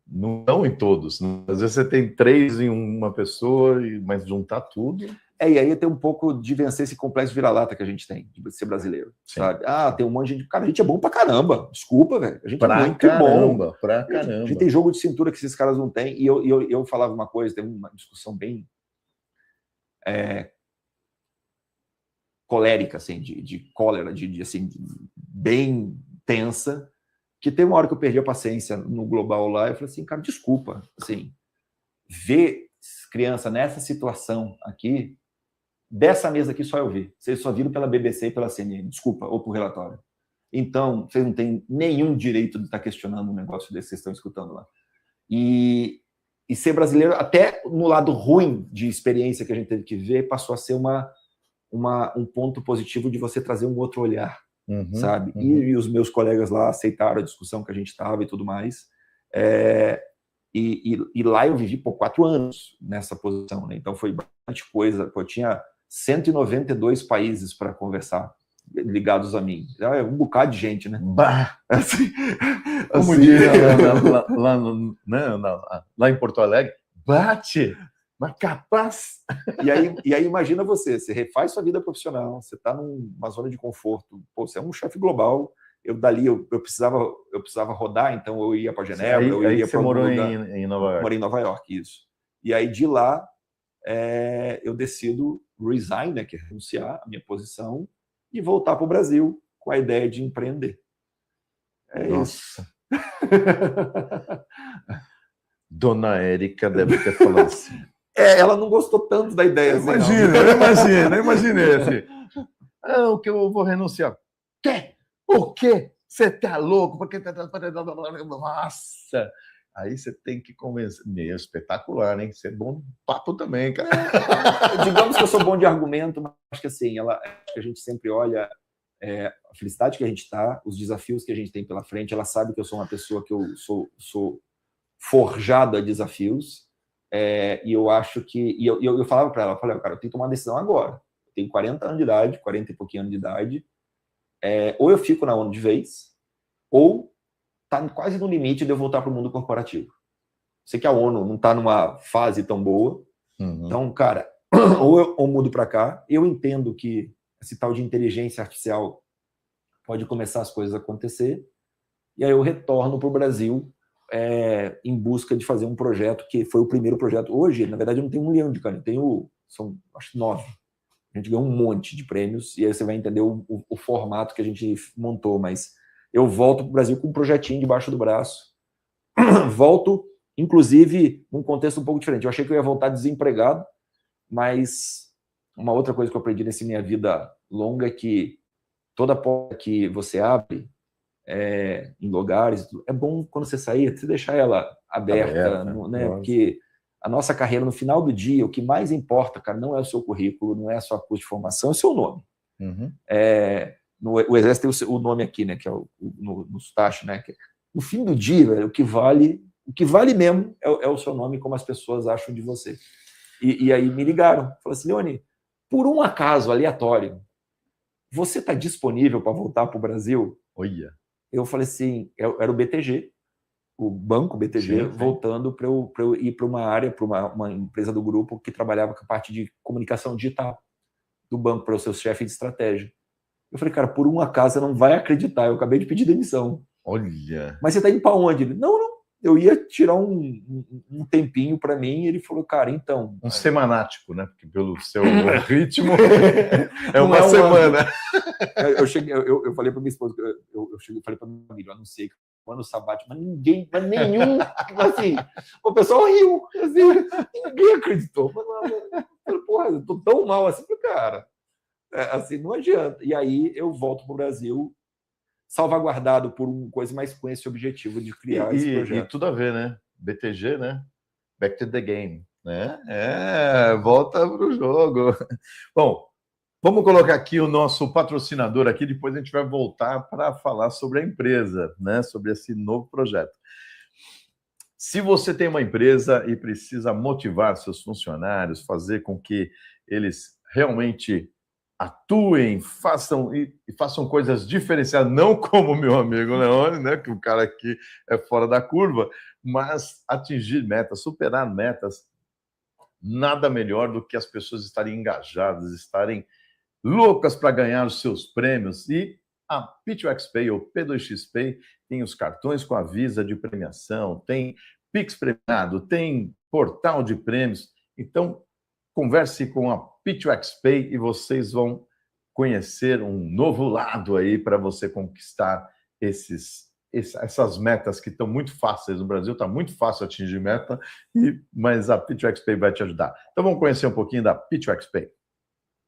não estão em todos. Né? Às vezes você tem 3 em uma pessoa, mas juntar tudo... E aí tem um pouco de vencer esse complexo vira-lata que a gente tem, de ser brasileiro, sabe? Tem um monte de gente... Cara, a gente é bom pra caramba. Desculpa, velho. A gente é muito bom. Pra caramba. A gente tem jogo de cintura que esses caras não têm. E eu falava uma coisa, teve uma discussão bem... colérica, assim, de cólera, assim, bem tensa, que teve uma hora que eu perdi a paciência no global lá, eu falei assim, cara, desculpa, assim, ver criança nessa situação aqui, dessa mesa aqui só eu vi. Vocês só viram pela BBC e pela CNN, desculpa, ou por relatório. Então, vocês não têm nenhum direito de estar questionando um negócio desse que vocês estão escutando lá. E ser brasileiro, até no lado ruim de experiência que a gente teve que ver, passou a ser um ponto positivo de você trazer um outro olhar, sabe? E os meus colegas lá aceitaram a discussão que a gente estava e tudo mais. E lá eu vivi por 4 anos nessa posição, né? Então foi bastante coisa. Eu tinha 192 países para conversar, ligados a mim. É um bocado de gente, né? Assim, como diria lá em Porto Alegre, bate, mas capaz. E aí imagina você refaz sua vida profissional, você está numa zona de conforto, você é um chefe global, eu precisava rodar, então eu ia para Genebra, aí você morou em Nova York. Morei em Nova York, isso. E aí de lá eu decido resign, né, que é renunciar a minha posição e voltar para o Brasil com a ideia de empreender. Nossa. Dona Érica deve ter falado assim. Ela não gostou tanto da ideia. Eu imaginei assim. O que eu vou renunciar? O quê? Você tá louco? Porque... Nossa! Aí você tem que convencer. Meu, espetacular, hein? Você é bom de papo também, cara. Digamos que eu sou bom de argumento, mas acho que assim, acho que a gente sempre olha a felicidade que a gente está, os desafios que a gente tem pela frente. Ela sabe que eu sou uma pessoa que eu sou forjado a desafios. E eu acho que... E eu falava para ela, eu falei, cara, eu tenho que tomar uma decisão agora. Eu tenho 40 anos de idade, 40 e pouquinho anos de idade. Ou eu fico na ONU de vez, ou está quase no limite de eu voltar para o mundo corporativo. Sei que a ONU não está numa fase tão boa. Então, cara, ou eu mudo para cá. Eu entendo que esse tal de inteligência artificial pode começar as coisas a acontecer. E aí eu retorno para o Brasil em busca de fazer um projeto que foi o primeiro projeto. Hoje, na verdade, eu não tenho 1 milhão de caras, são acho 9. A gente ganhou um monte de prêmios, e aí você vai entender o formato que a gente montou, mas eu volto para o Brasil com um projetinho debaixo do braço. Volto, inclusive, num contexto um pouco diferente. Eu achei que eu ia voltar desempregado, mas uma outra coisa que eu aprendi nessa minha vida longa é que toda porta que você abre em lugares, é bom quando você sair, você deixar ela aberta, né? Porque a nossa carreira, no final do dia, o que mais importa, cara, não é o seu currículo, não é a sua curso de formação, é o seu nome. O Exército tem o nome aqui, né, que é no Stash, né? No fim do dia, velho, o que vale mesmo é o seu nome, como as pessoas acham de você. E aí me ligaram, falaram assim, Leone, por um acaso aleatório, você está disponível para voltar para o Brasil? Olha. Eu falei assim, era o BTG, o banco BTG, voltando para eu ir para uma área, para uma empresa do grupo que trabalhava com a parte de comunicação digital do banco, para o seu chefe de estratégia. Eu falei, cara, por um acaso você não vai acreditar, eu acabei de pedir demissão. Olha. Mas você está indo para onde? Ele, não, eu ia tirar um tempinho para mim, e ele falou, cara, então... Um semanático, né? Porque pelo seu ritmo é uma semana. Eu falei para minha esposa, eu falei para minha amiga, eu não sei, ano sabático, mas nenhum, assim, o pessoal riu, assim, ninguém acreditou. Porra, eu tô tão mal assim pro cara. Assim, não adianta. E aí eu volto pro Brasil, salvaguardado por uma coisa, mas com esse objetivo de criar esse projeto. E tudo a ver, né? BTG, né? Back to the game, né? Volta pro jogo. Bom, vamos colocar aqui o nosso patrocinador aqui, depois a gente vai voltar para falar sobre a empresa, né? Sobre esse novo projeto. Se você tem uma empresa e precisa motivar seus funcionários, fazer com que eles realmente atuem, façam coisas diferenciadas, não como o meu amigo Leone, né? Que o cara aqui é fora da curva, mas atingir metas, superar metas, nada melhor do que as pessoas estarem engajadas, estarem loucas para ganhar os seus prêmios. E a P2X ou P2X tem os cartões com a Visa de premiação, tem Pix premiado, tem portal de prêmios. Então, converse com a P2X e vocês vão conhecer um novo lado aí para você conquistar essas metas que estão muito fáceis no Brasil. Está muito fácil atingir meta, mas a P2X vai te ajudar. Então, vamos conhecer um pouquinho da P2X.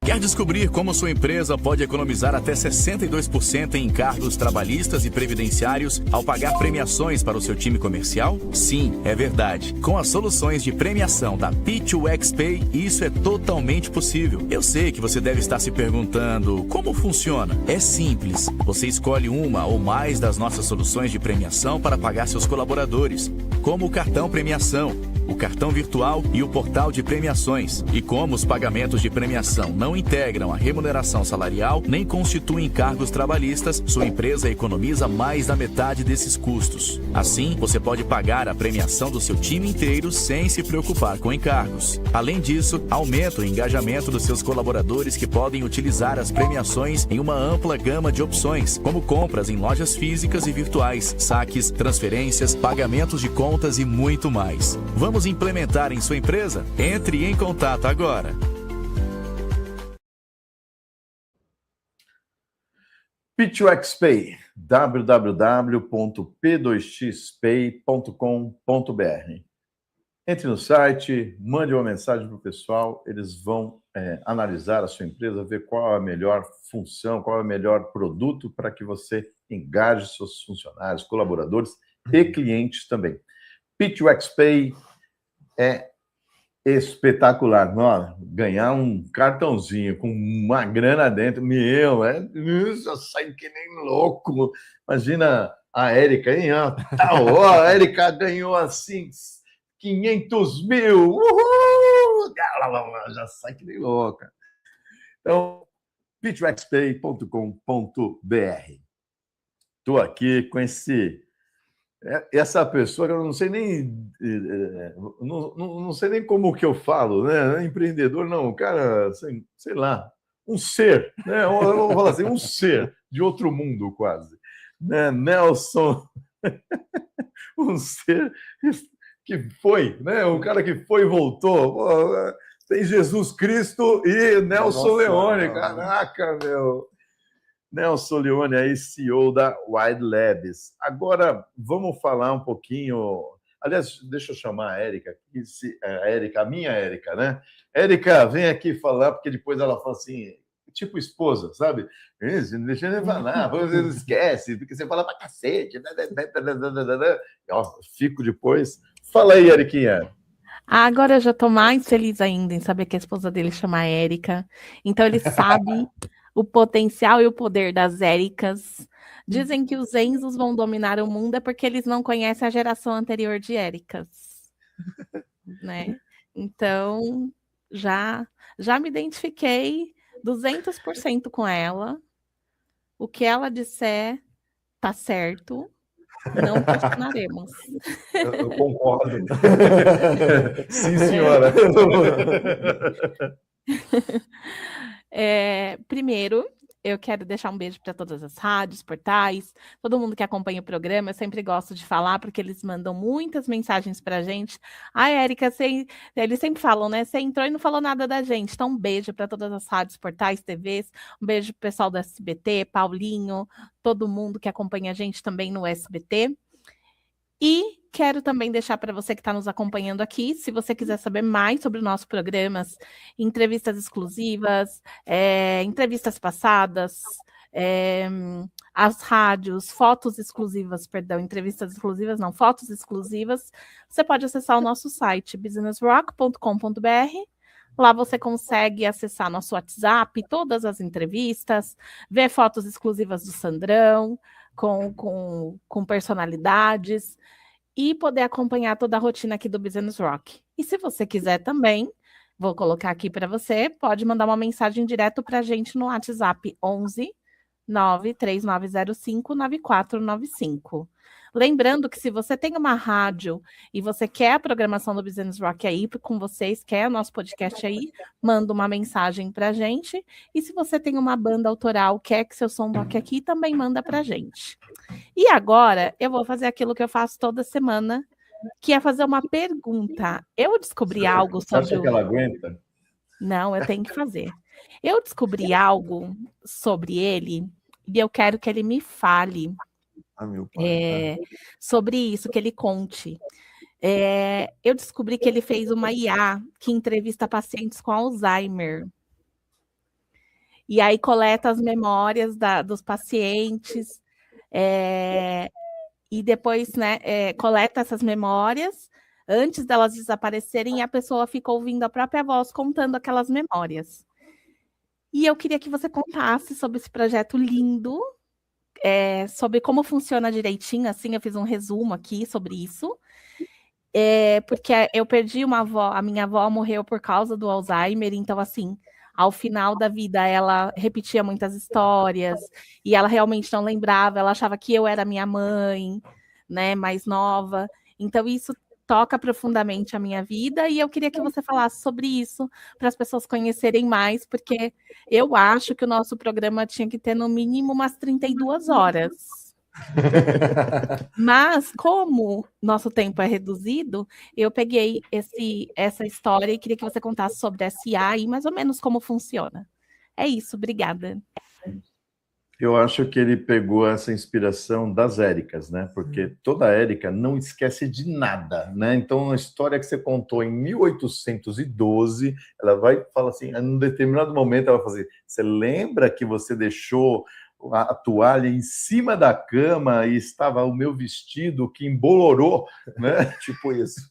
Quer descobrir como sua empresa pode economizar até 62% em encargos trabalhistas e previdenciários ao pagar premiações para o seu time comercial? Sim, é verdade. Com as soluções de premiação da P2X, isso é totalmente possível. Eu sei que você deve estar se perguntando como funciona. É simples. Você escolhe uma ou mais das nossas soluções de premiação para pagar seus colaboradores, como o cartão premiação, o cartão virtual e o portal de premiações. E como os pagamentos de premiação não integram a remuneração salarial nem constituem encargos trabalhistas, sua empresa economiza mais da metade desses custos. Assim, você pode pagar a premiação do seu time inteiro sem se preocupar com encargos. Além disso, aumenta o engajamento dos seus colaboradores, que podem utilizar as premiações em uma ampla gama de opções, como compras em lojas físicas e virtuais, saques, transferências, pagamentos de contas e muito mais. Vamos implementar em sua empresa? Entre em contato agora. P2X www.p2xpay.com.br. Entre no site, mande uma mensagem para o pessoal, eles vão analisar a sua empresa, ver qual é a melhor função, qual é o melhor produto para que você engaje seus funcionários, colaboradores e clientes também. P2X é espetacular. Ganhar um cartãozinho com uma grana dentro, eu saio que nem louco. Imagina a Érica, hein? A Érica ganhou assim 500 mil. Uhul! Já sai que nem louca. Então, p2xpay.com.br. Estou aqui com essa pessoa que eu não sei nem não sei nem como que eu falo, né? Empreendedor não, cara, sei lá, um ser, né? Eu vou falar assim, um ser de outro mundo quase, né? Nelson, um ser que foi, né? Um cara que foi e voltou. Pô, tem Jesus Cristo e Nelson Leone, caraca, meu. Nelson Leone, aí, CEO da Wide Labs. Agora, vamos falar um pouquinho... Aliás, deixa eu chamar a Érica aqui, a minha Érica, né? Érica, vem aqui falar, porque depois ela fala assim, tipo esposa, sabe? Isso, não deixa eu falar, você não esquece, porque você fala pra cacete. Fico depois. Fala aí, Eriquinha. Agora eu já tô mais feliz ainda em saber que a esposa dele chama Érica. Então ele sabe... o potencial e o poder das Éricas. Dizem que os Enzos vão dominar o mundo é porque eles não conhecem a geração anterior de Éricas. Né? Então, já me identifiquei 200% com ela. O que ela disser tá certo. Não questionaremos. Eu concordo. Sim, senhora. Primeiro, eu quero deixar um beijo para todas as rádios, portais, todo mundo que acompanha o programa. Eu sempre gosto de falar, porque eles mandam muitas mensagens para a gente. Ai, Érica, eles sempre falam, né? Você entrou e não falou nada da gente. Então, um beijo para todas as rádios, portais, TVs. Um beijo pro pessoal do SBT, Paulinho, todo mundo que acompanha a gente também no SBT. E quero também deixar para você que está nos acompanhando aqui, se você quiser saber mais sobre os nossos programas, entrevistas exclusivas, entrevistas passadas, as rádios, fotos exclusivas, entrevistas exclusivas, não, fotos exclusivas, você pode acessar o nosso site, businessrock.com.br. Lá você consegue acessar nosso WhatsApp, todas as entrevistas, ver fotos exclusivas do Sandrão, com personalidades, e poder acompanhar toda a rotina aqui do Business Rock. E se você quiser também, vou colocar aqui para você, pode mandar uma mensagem direto para a gente no WhatsApp 11 93905 9495. Lembrando que se você tem uma rádio e você quer a programação do Business Rock aí com vocês, quer o nosso podcast aí, manda uma mensagem para a gente. E se você tem uma banda autoral, quer que seu som toque aqui, também manda para a gente. E agora eu vou fazer aquilo que eu faço toda semana, que é fazer uma pergunta. Eu descobri algo sobre... Você acha que ela aguenta? Não, eu tenho que fazer. Eu descobri algo sobre ele e eu quero que ele me fale meu pai, sobre isso, que ele conte. Eu descobri que ele fez uma IA que entrevista pacientes com Alzheimer. E aí coleta as memórias dos pacientes e depois, né, coleta essas memórias antes delas desaparecerem e a pessoa fica ouvindo a própria voz contando aquelas memórias. E eu queria que você contasse sobre esse projeto lindo, sobre como funciona direitinho, assim, eu fiz um resumo aqui sobre isso, porque eu perdi uma avó, a minha avó morreu por causa do Alzheimer, então, assim, ao final da vida, ela repetia muitas histórias, e ela realmente não lembrava, ela achava que eu era minha mãe, né, mais nova, então isso toca profundamente a minha vida, e eu queria que você falasse sobre isso, para as pessoas conhecerem mais, porque eu acho que o nosso programa tinha que ter no mínimo umas 32 horas. Mas, como nosso tempo é reduzido, eu peguei essa história e queria que você contasse sobre a SA e mais ou menos como funciona. É isso, obrigada. Eu acho que ele pegou essa inspiração das Éricas, né? Porque toda Érica não esquece de nada, né? Então, a história que você contou em 1812, ela vai falar assim, em um determinado momento, ela vai fazer, você lembra que você deixou a toalha em cima da cama e estava o meu vestido que embolorou, né? Tipo isso.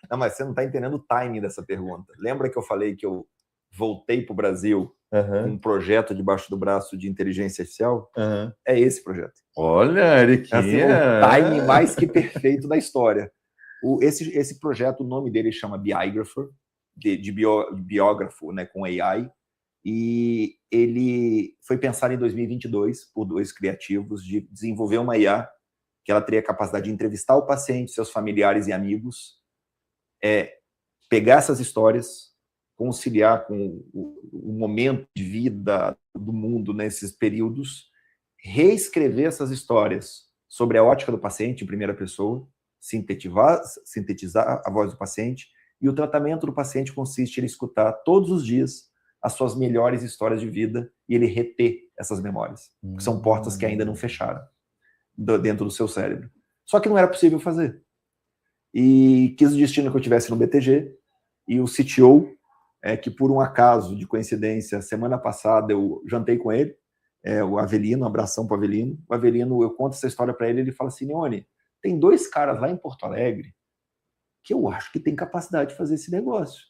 Não, mas você não está entendendo o timing dessa pergunta. Lembra que eu falei que eu voltei para o Brasil com um projeto debaixo do braço de inteligência artificial? É esse projeto. Olha, Eriquinha. Assim, o timing mais que perfeito da história. Esse projeto, o nome dele chama Biographer, de biógrafo, né, com AI, e ele foi pensado em 2022 por dois criativos de desenvolver uma IA que ela teria a capacidade de entrevistar o paciente, seus familiares e amigos, pegar essas histórias, conciliar com o momento de vida do mundo nesses períodos, reescrever essas histórias sobre a ótica do paciente em primeira pessoa, sintetizar a voz do paciente, e o tratamento do paciente consiste em ele escutar todos os dias as suas melhores histórias de vida e ele reter essas memórias, que são portas que ainda não fecharam dentro do seu cérebro. Só que não era possível fazer. E quis o destino que eu tivesse no BTG, e o CTO, que por um acaso, de coincidência, semana passada eu jantei com ele, o Avelino, um abração para o Avelino. O Avelino, eu conto essa história para ele, ele fala assim, Leone, tem dois caras lá em Porto Alegre que eu acho que tem capacidade de fazer esse negócio.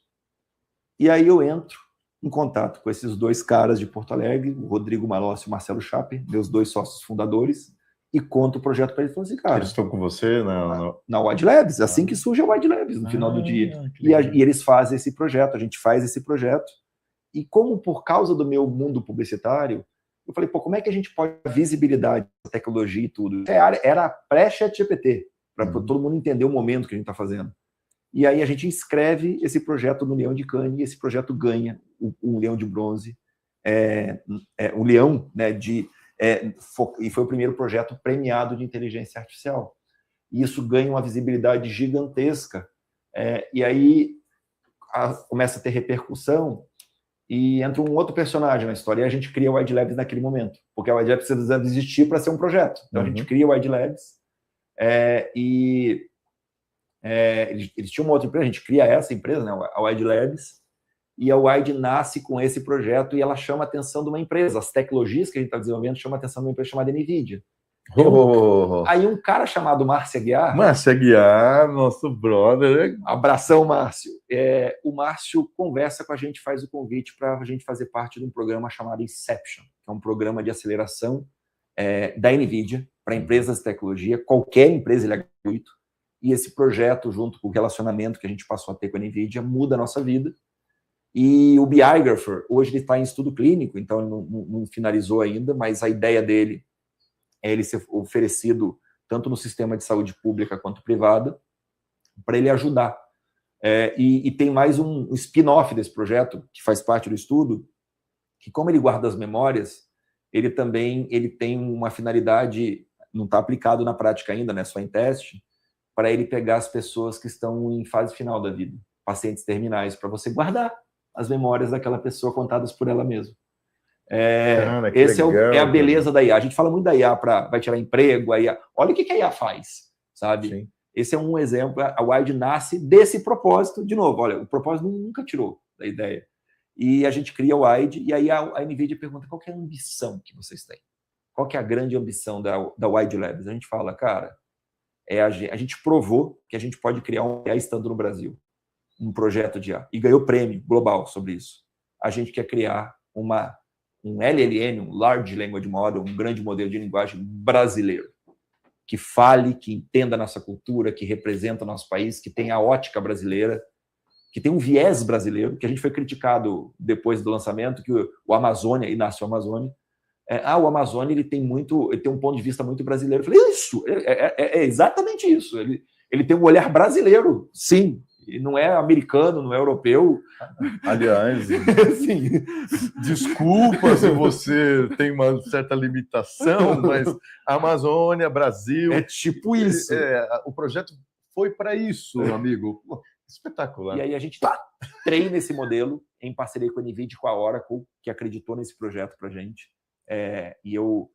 E aí eu entro em contato com esses dois caras de Porto Alegre, o Rodrigo Malossi e o Marcelo Chaper, meus dois sócios fundadores, e conto o projeto para eles. Falei assim, cara... Eles estão com você na Wide Labs, assim que surge a Wide Labs, no final do dia. E eles fazem esse projeto, a gente faz esse projeto. E como por causa do meu mundo publicitário, eu falei, como é que a gente pode ter visibilidade da tecnologia e tudo? Era pré-ChatGPT, para todo mundo entender o momento que a gente está fazendo. E aí a gente inscreve esse projeto no Leão de Cannes, e esse projeto ganha um Leão de Bronze o Leão, né, e foi o primeiro projeto premiado de inteligência artificial. E isso ganha uma visibilidade gigantesca. E aí começa a ter repercussão e entra um outro personagem na história. E a gente cria o Wide Labs naquele momento, porque a Wide Labs precisa existir para ser um projeto. Então a gente cria o Wide Labs eles tinham uma outra empresa, a gente cria essa empresa, né, a Wide Labs, e a Wide nasce com esse projeto e ela chama a atenção de uma empresa. As tecnologias que a gente está desenvolvendo chamam a atenção de uma empresa chamada NVIDIA. Aí um cara chamado Márcio Aguiar... Márcio Aguiar, nosso brother. Abração, Márcio. O Márcio conversa com a gente, faz o convite para a gente fazer parte de um programa chamado Inception, que é um programa de aceleração da NVIDIA para empresas de tecnologia. Qualquer empresa, ele é gratuito. E esse projeto, junto com o relacionamento que a gente passou a ter com a NVIDIA, muda a nossa vida. E o Biographer, hoje ele está em estudo clínico, então ele não finalizou ainda, mas a ideia dele é ele ser oferecido tanto no sistema de saúde pública quanto privada, para ele ajudar. E tem mais um spin-off desse projeto, que faz parte do estudo, que como ele guarda as memórias, ele tem uma finalidade, não está aplicado na prática ainda, né, só em teste, para ele pegar as pessoas que estão em fase final da vida, pacientes terminais, para você guardar as memórias daquela pessoa contadas por ela mesma. Cara, esse legal, é a beleza da IA. A gente fala muito da IA vai tirar emprego, a IA. Olha o que a IA faz, sabe? Sim. Esse é um exemplo. A Wide nasce desse propósito. De novo, olha, o propósito nunca tirou da ideia. E a gente cria o Wide, e aí a NVIDIA pergunta qual que é a ambição que vocês têm? Qual que é a grande ambição da Wide Labs? A gente fala, cara, a gente provou que a gente pode criar um IA estando no Brasil, um projeto de IA, e ganhou prêmio global sobre isso. A gente quer criar um LLM, um Large Language Model, um grande modelo de linguagem brasileiro, que fale, que entenda a nossa cultura, que representa o nosso país, que tenha a ótica brasileira, que tenha um viés brasileiro, que a gente foi criticado depois do lançamento, que o Amazônia, e nasceu o Amazônia, o Amazônia ele tem um ponto de vista muito brasileiro. Eu falei, isso, é exatamente isso. Ele tem um olhar brasileiro, sim, e não é americano, não é europeu. Aliás, sim. Desculpa se você tem uma certa limitação, mas Amazônia, Brasil... É tipo isso. O projeto foi para isso, amigo. Espetacular. E aí a gente treina esse modelo em parceria com a NVIDIA e com a Oracle, que acreditou nesse projeto para a gente. Eu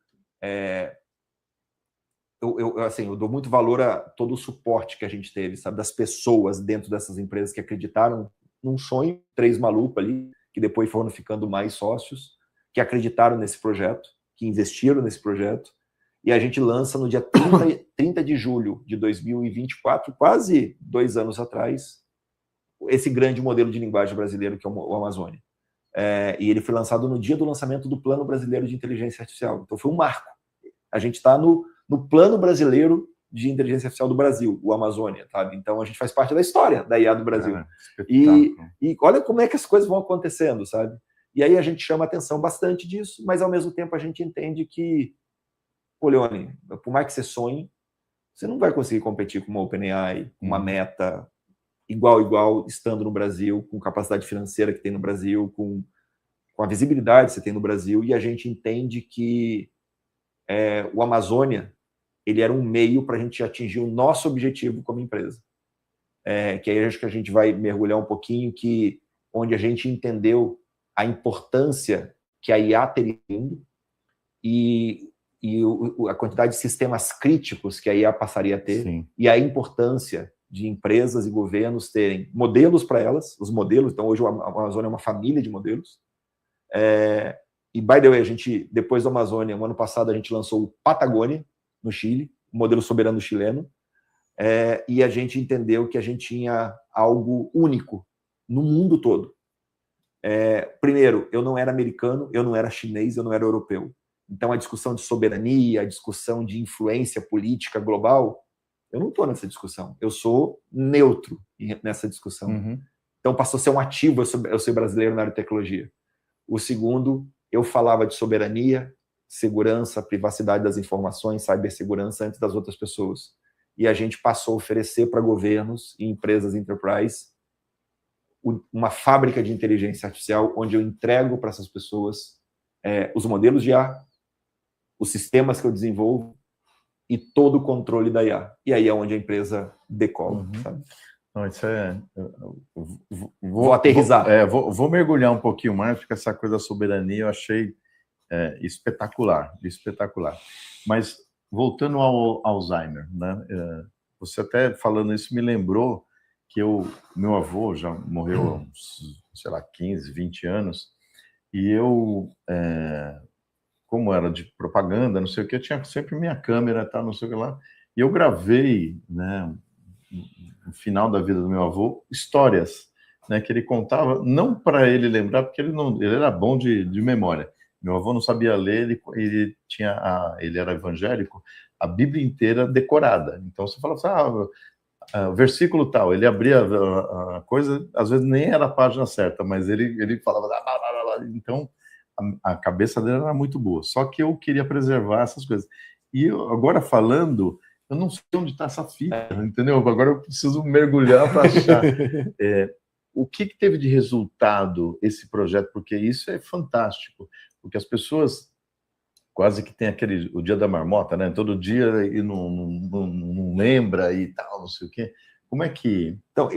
dou muito valor a todo o suporte que a gente teve, sabe, das pessoas dentro dessas empresas que acreditaram num sonho, 3 malucos ali, que depois foram ficando mais sócios, que acreditaram nesse projeto, que investiram nesse projeto, e a gente lança no dia 30 de julho de 2024, quase 2 anos atrás, esse grande modelo de linguagem brasileiro que é o Amazônia. E ele foi lançado no dia do lançamento do Plano Brasileiro de Inteligência Artificial. Então foi um marco. A gente está no Plano Brasileiro de Inteligência Artificial do Brasil, o Amazônia, sabe? Então a gente faz parte da história da IA do Brasil. E olha como é que as coisas vão acontecendo, sabe? E aí a gente chama atenção bastante disso, mas ao mesmo tempo a gente entende que, pô, Leone, por mais que você sonhe, você não vai conseguir competir com uma OpenAI, com uma Meta, igual, estando no Brasil, com capacidade financeira que tem no Brasil, com a visibilidade que você tem no Brasil, e a gente entende que o Amazônia, ele era um meio para a gente atingir o nosso objetivo como empresa. Que aí acho que a gente vai mergulhar um pouquinho, onde a gente entendeu a importância que a IA teria e a quantidade de sistemas críticos que a IA passaria a ter. Sim. E a importância de empresas e governos terem modelos para elas, os modelos, então hoje o Amazônia é uma família de modelos. E, by the way, a gente, depois do Amazônia, no ano passado, a gente lançou o Patagônia, no Chile, o modelo soberano chileno, e a gente entendeu que a gente tinha algo único no mundo todo. Primeiro, eu não era americano, eu não era chinês, eu não era europeu. Então, a discussão de soberania, a discussão de influência política global, eu não estou nessa discussão. Eu sou neutro nessa discussão. Uhum. Então, passou a ser um ativo eu ser brasileiro na área de tecnologia. O segundo, eu falava de soberania, segurança, privacidade das informações, cibersegurança antes das outras pessoas. E a gente passou a oferecer para governos e empresas enterprise uma fábrica de inteligência artificial onde eu entrego para essas pessoas os modelos de IA, os sistemas que eu desenvolvo e todo o controle da IA. E aí é onde a empresa decola, sabe? Não, isso vou aterrizar. Vou mergulhar um pouquinho mais, porque essa coisa da soberania eu achei espetacular. Mas voltando ao Alzheimer, né? Você até falando isso me lembrou que meu avô já morreu há uns, sei lá, 15, 20 anos, e eu, como era de propaganda, não sei o que, eu tinha sempre minha câmera, tá, não sei o que lá, e eu gravei, né, no final da vida do meu avô, histórias, né, que ele contava, não para ele lembrar, porque ele era bom de memória. Meu avô não sabia ler, ele era evangélico, a Bíblia inteira decorada. Então você fala assim, versículo tal, ele abria a coisa, às vezes nem era a página certa, mas ele falava, então a cabeça dele era muito boa. Só que eu queria preservar essas coisas. E eu, agora falando, eu não sei onde está essa fita, entendeu? Agora eu preciso mergulhar para achar. O que teve de resultado esse projeto? Porque isso é fantástico, porque as pessoas quase que tem o dia da marmota, né? Todo dia e não lembra e tal, não sei o quê. Como é que... Então,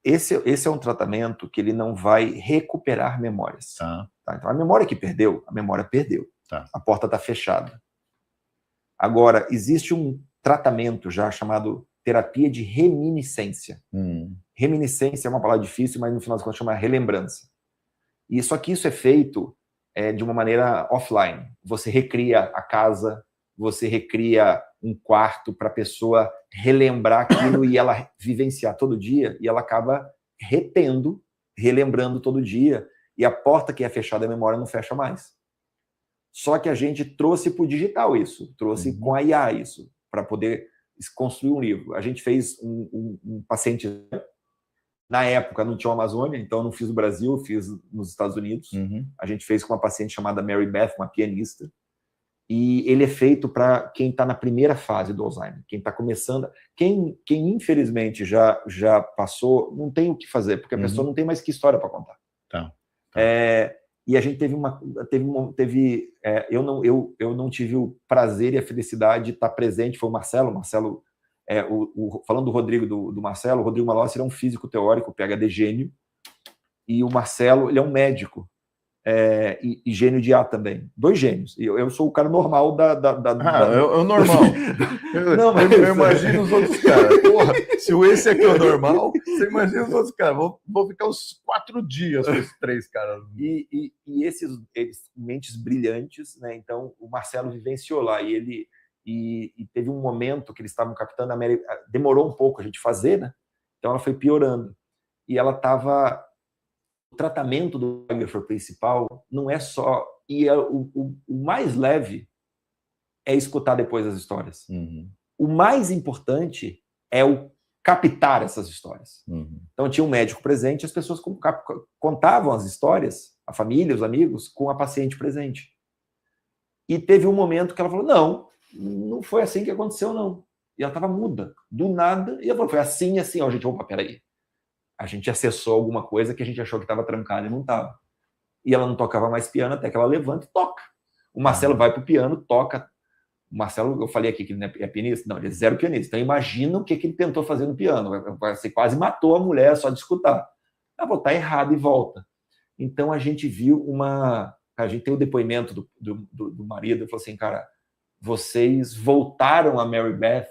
esse é um tratamento que ele não vai recuperar memórias. Tá? Então, a memória que perdeu, a memória perdeu. Tá. A porta está fechada. Agora, existe um tratamento já chamado terapia de reminiscência. Reminiscência é uma palavra difícil, mas no final das contas chama relembrança. E só que isso é feito de uma maneira offline. Você recria a casa, você recria um quarto para a pessoa relembrar aquilo e ela vivenciar todo dia, e ela acaba relembrando todo dia, e a porta que é fechada, a memória não fecha mais. Só que a gente trouxe para o digital isso, trouxe com a IA isso, para poder construir um livro. A gente fez um paciente... Na época não tinha o Amazônia, então eu não fiz no Brasil, eu fiz nos Estados Unidos. A gente fez com uma paciente chamada Mary Beth, uma pianista. E ele é feito para quem está na primeira fase do Alzheimer, quem está começando. Quem infelizmente já passou, não tem o que fazer, porque a pessoa não tem mais que história para contar. Tá. E a gente eu não tive o prazer e a felicidade de estar presente. Foi o Marcelo. Falando do Rodrigo, do Marcelo, o Rodrigo Malossi, ele é um físico teórico, PhD gênio, e o Marcelo, ele é um médico, e gênio de IA também. 2 gênios. Eu sou o cara normal é o normal. Eu imagino os outros caras. Porra, se esse aqui é o normal, você imagina os outros caras. Vou ficar uns 4 dias com esses 3 caras. E esses mentes brilhantes, né? Então, o Marcelo vivenciou lá, e teve um momento que eles estavam captando a Mary, demorou um pouco a gente fazer, né? Então ela foi piorando. E ela estava... O tratamento do biógrafo principal não é só... E o mais leve é escutar depois as histórias. O mais importante é o captar essas histórias. Então tinha um médico presente, as pessoas contavam as histórias, a família, os amigos, com a paciente presente. E teve um momento que ela falou, não foi assim que aconteceu, não. E ela estava muda, do nada, e ela falou, foi assim, gente, opa, peraí. A gente acessou alguma coisa que a gente achou que estava trancada e não estava. E ela não tocava mais piano até que ela levanta e toca. O Marcelo vai pro piano, toca. O Marcelo, eu falei aqui que ele não é pianista? Não, ele é 0 pianista. Então imagina o que ele tentou fazer no piano. Você quase matou a mulher só de escutar. Ela falou, tá errado e volta. Então a gente viu a gente tem o depoimento do marido, ele falou assim, cara, vocês voltaram a Mary Beth.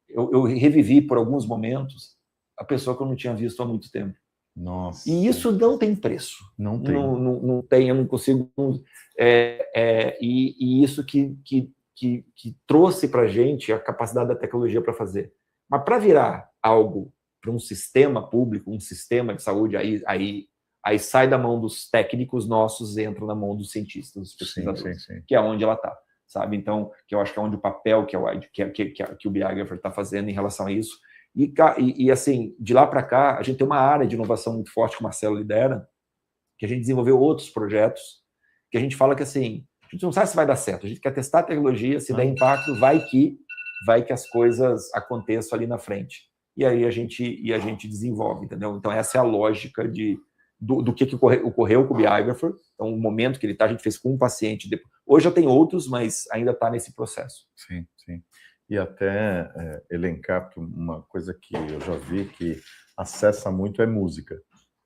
Eu revivi por alguns momentos a pessoa que eu não tinha visto há muito tempo. Nossa. E isso não tem preço. Não tem. Não tem, eu não consigo... E isso que trouxe para a gente a capacidade da tecnologia para fazer. Mas para virar algo para um sistema público, um sistema de saúde, aí sai da mão dos técnicos nossos, entra na mão dos cientistas, dos pesquisadores, sim. Que é onde ela está. Sabe? Então, que eu acho que é onde o papel que o biógrafo está fazendo em relação a isso. E assim, de lá para cá, a gente tem uma área de inovação muito forte que o Marcelo lidera, que a gente desenvolveu outros projetos, que a gente fala que assim, a gente não sabe se vai dar certo, a gente quer testar a tecnologia, se der impacto, vai que as coisas aconteçam ali na frente. e aí a gente desenvolve, entendeu? Então, essa é a lógica do que ocorreu com o Biographer. Então, o momento que ele está, a gente fez com um paciente. Hoje já tem outros, mas ainda está nesse processo. Sim, sim. E até elencar, porque uma coisa que eu já vi que acessa muito é música,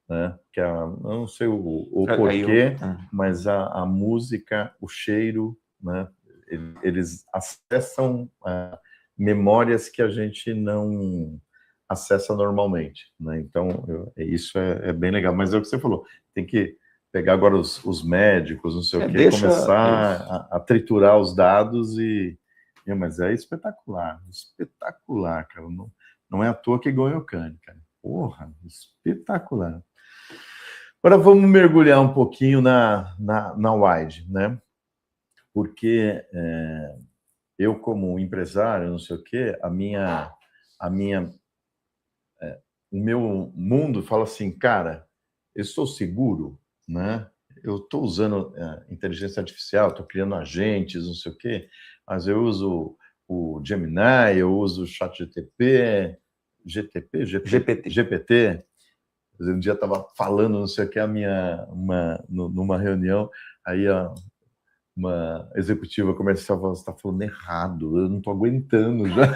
né? Que eu não sei o porquê, mas a música, o cheiro, né? Eles acessam memórias que a gente não acessa normalmente, né? Então, isso é bem legal. Mas é o que você falou, tem que pegar agora os médicos, não sei o quê, começar a triturar os dados mas é espetacular, cara. Não é à toa que ganhou o Cannes, cara. Porra, espetacular. Agora vamos mergulhar um pouquinho na Wide, né? Porque eu, como empresário, não sei o quê, o meu mundo fala assim, cara, eu estou seguro, né? Eu estou usando inteligência artificial, estou criando agentes, não sei o quê, mas eu uso o Gemini, eu uso o ChatGPT, GPT. Um dia estava falando, não sei o que, numa reunião, aí uma executiva comercial falou, você está falando errado, eu não estou aguentando já.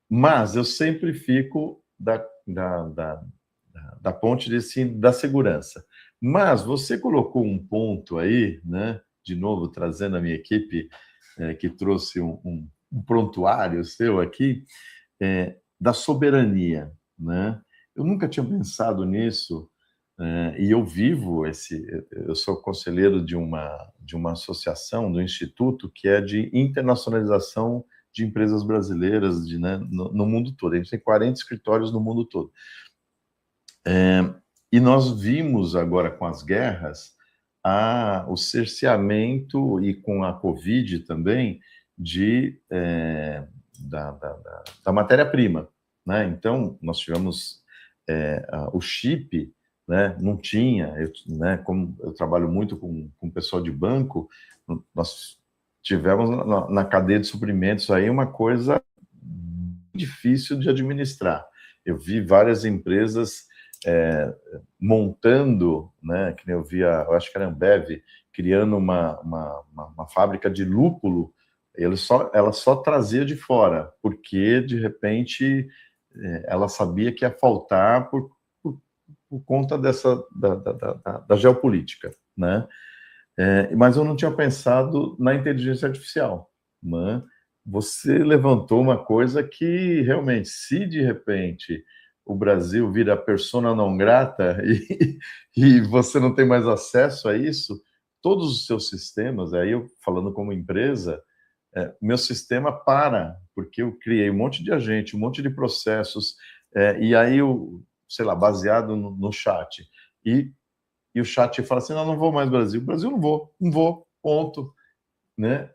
Mas eu sempre fico da ponte da segurança. Mas você colocou um ponto aí, né? De novo, trazendo a minha equipe, que trouxe um prontuário seu aqui, da soberania, né? Eu nunca tinha pensado nisso, e eu eu sou conselheiro de uma associação, do Instituto, que é de internacionalização de empresas brasileiras no mundo todo. A gente tem 40 escritórios no mundo todo. E nós vimos agora com as guerras o cerceamento, e com a Covid também, da matéria-prima, né? Então, nós tivemos o chip, né? Não tinha, né? Como eu trabalho muito com o pessoal de banco, nós tivemos na cadeia de suprimentos aí uma coisa difícil de administrar. Eu vi várias empresas montando, né, que eu via, eu acho que era Ambev, criando uma fábrica de lúpulo, ela só trazia de fora, porque, de repente, ela sabia que ia faltar por conta da geopolítica, né? Mas eu não tinha pensado na inteligência artificial, né? Você levantou uma coisa que, realmente, se de repente o Brasil vira persona não grata e você não tem mais acesso a isso, todos os seus sistemas, aí eu falando como empresa, meu sistema para, porque eu criei um monte de agente, um monte de processos, e aí sei lá, baseado no chat, e o chat fala assim, não vou mais Brasil, não vou, ponto, né?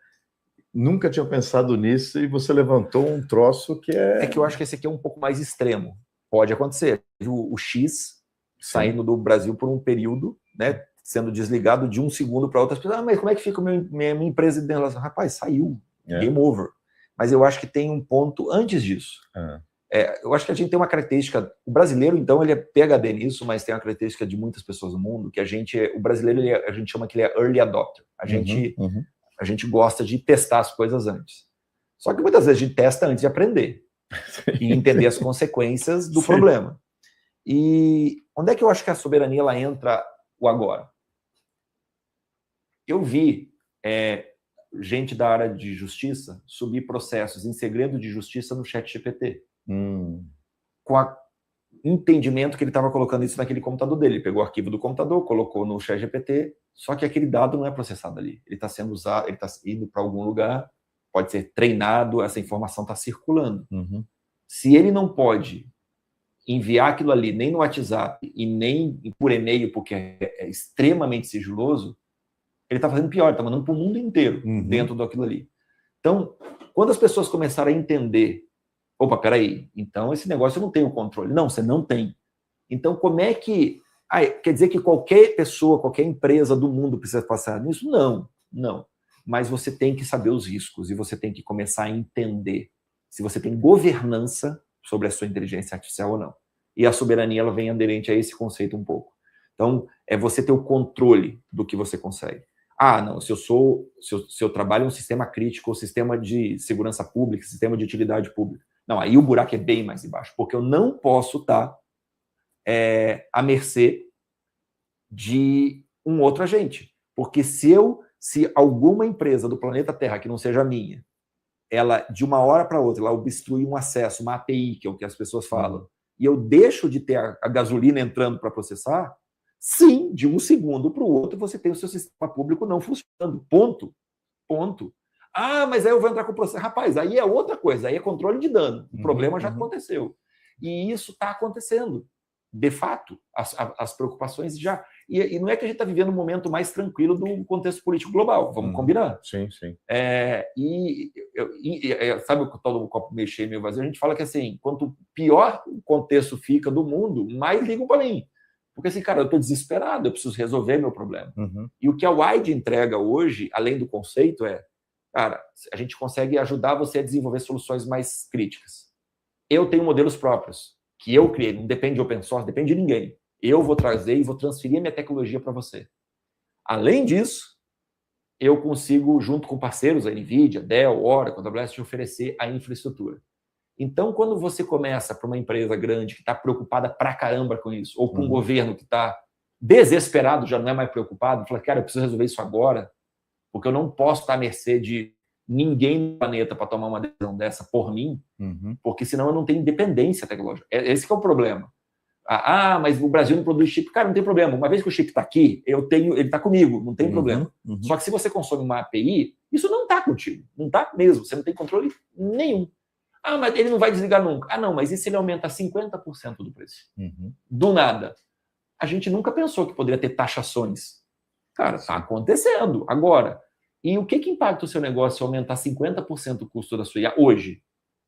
Nunca tinha pensado nisso, e você levantou um troço que é que eu acho que esse aqui é um pouco mais extremo. Pode acontecer. O X saindo do Brasil por um período, né, sendo desligado de um segundo para outras pessoas. Mas como é que fica minha empresa de relação? Rapaz, saiu. Game over. Mas eu acho que tem um ponto antes disso. Eu acho que a gente tem uma característica, o brasileiro, então, ele é PhD nisso, mas tem uma característica de muitas pessoas no mundo, que o brasileiro, a gente chama que ele é early adopter. A gente gosta de testar as coisas antes. Só que muitas vezes a gente testa antes de aprender e entender as consequências do problema. E onde é que eu acho que a soberania ela entra o agora? Eu vi gente da área de justiça subir processos em segredo de justiça no ChatGPT. Com o entendimento que ele estava colocando isso naquele computador dele. Ele pegou o arquivo do computador, colocou no ChatGPT, só que aquele dado não é processado ali. Ele está sendo usado, ele está indo para algum lugar, pode ser treinado, essa informação está circulando. Se ele não pode enviar aquilo ali nem no WhatsApp e nem por e-mail, porque é extremamente sigiloso, ele está fazendo pior, ele está mandando para o mundo inteiro dentro daquilo ali. Então, quando as pessoas começaram a entender, opa, peraí, então esse negócio eu não tenho controle. Não, você não tem. Então, como é que... quer dizer que qualquer pessoa, qualquer empresa do mundo precisa passar nisso? Não. mas você tem que saber os riscos e você tem que começar a entender se você tem governança sobre a sua inteligência artificial ou não. E a soberania ela vem aderente a esse conceito um pouco. Então, é você ter o controle do que você consegue. Ah, não, se eu trabalho em um sistema crítico, sistema de segurança pública, sistema de utilidade pública. Não, aí o buraco é bem mais embaixo, porque eu não posso estar à mercê de um outro agente. Porque se alguma empresa do planeta Terra, que não seja a minha, ela, de uma hora para outra, ela obstrui um acesso, uma API, que é o que as pessoas falam, e eu deixo de ter a gasolina entrando para processar, sim, de um segundo para o outro, você tem o seu sistema público não funcionando. Ponto. Ponto. Ah, mas aí eu vou entrar com o processo. Rapaz, aí é outra coisa, aí é controle de dano. O problema já aconteceu. E isso está acontecendo. De fato, as preocupações já... E não é que a gente está vivendo um momento mais tranquilo do contexto político global, vamos combinar. Sim, sim. Sabe o tal do copo meio cheio, meio vazio? A gente fala que, assim, quanto pior o contexto fica do mundo, mais ligam para mim. Porque, assim, cara, eu estou desesperado, eu preciso resolver meu problema. E o que a Wide entrega hoje, além do conceito, cara, a gente consegue ajudar você a desenvolver soluções mais críticas. Eu tenho modelos próprios, que eu criei, não depende de open source, depende de ninguém. Eu vou trazer e vou transferir a minha tecnologia para você. Além disso, eu consigo, junto com parceiros, a NVIDIA, Dell, Oracle, AWS, te oferecer a infraestrutura. Então, quando você começa para uma empresa grande que está preocupada pra caramba com isso, ou com um governo que está desesperado, já não é mais preocupado, fala, cara, eu preciso resolver isso agora, porque eu não posso estar à mercê de ninguém no planeta para tomar uma decisão dessa por mim, porque senão eu não tenho independência tecnológica. Esse que é o problema. Ah, mas o Brasil não produz chip. Cara, não tem problema. Uma vez que o chip está aqui, ele está comigo, não tem problema. Só que se você consome uma API, isso não está contigo. Não está mesmo. Você não tem controle nenhum. Ah, mas ele não vai desligar nunca. Ah, não, mas e se ele aumenta 50% do preço? Do nada. A gente nunca pensou que poderia ter taxações. Cara, está acontecendo agora. E o que impacta o seu negócio se aumentar 50% o custo da sua IA hoje?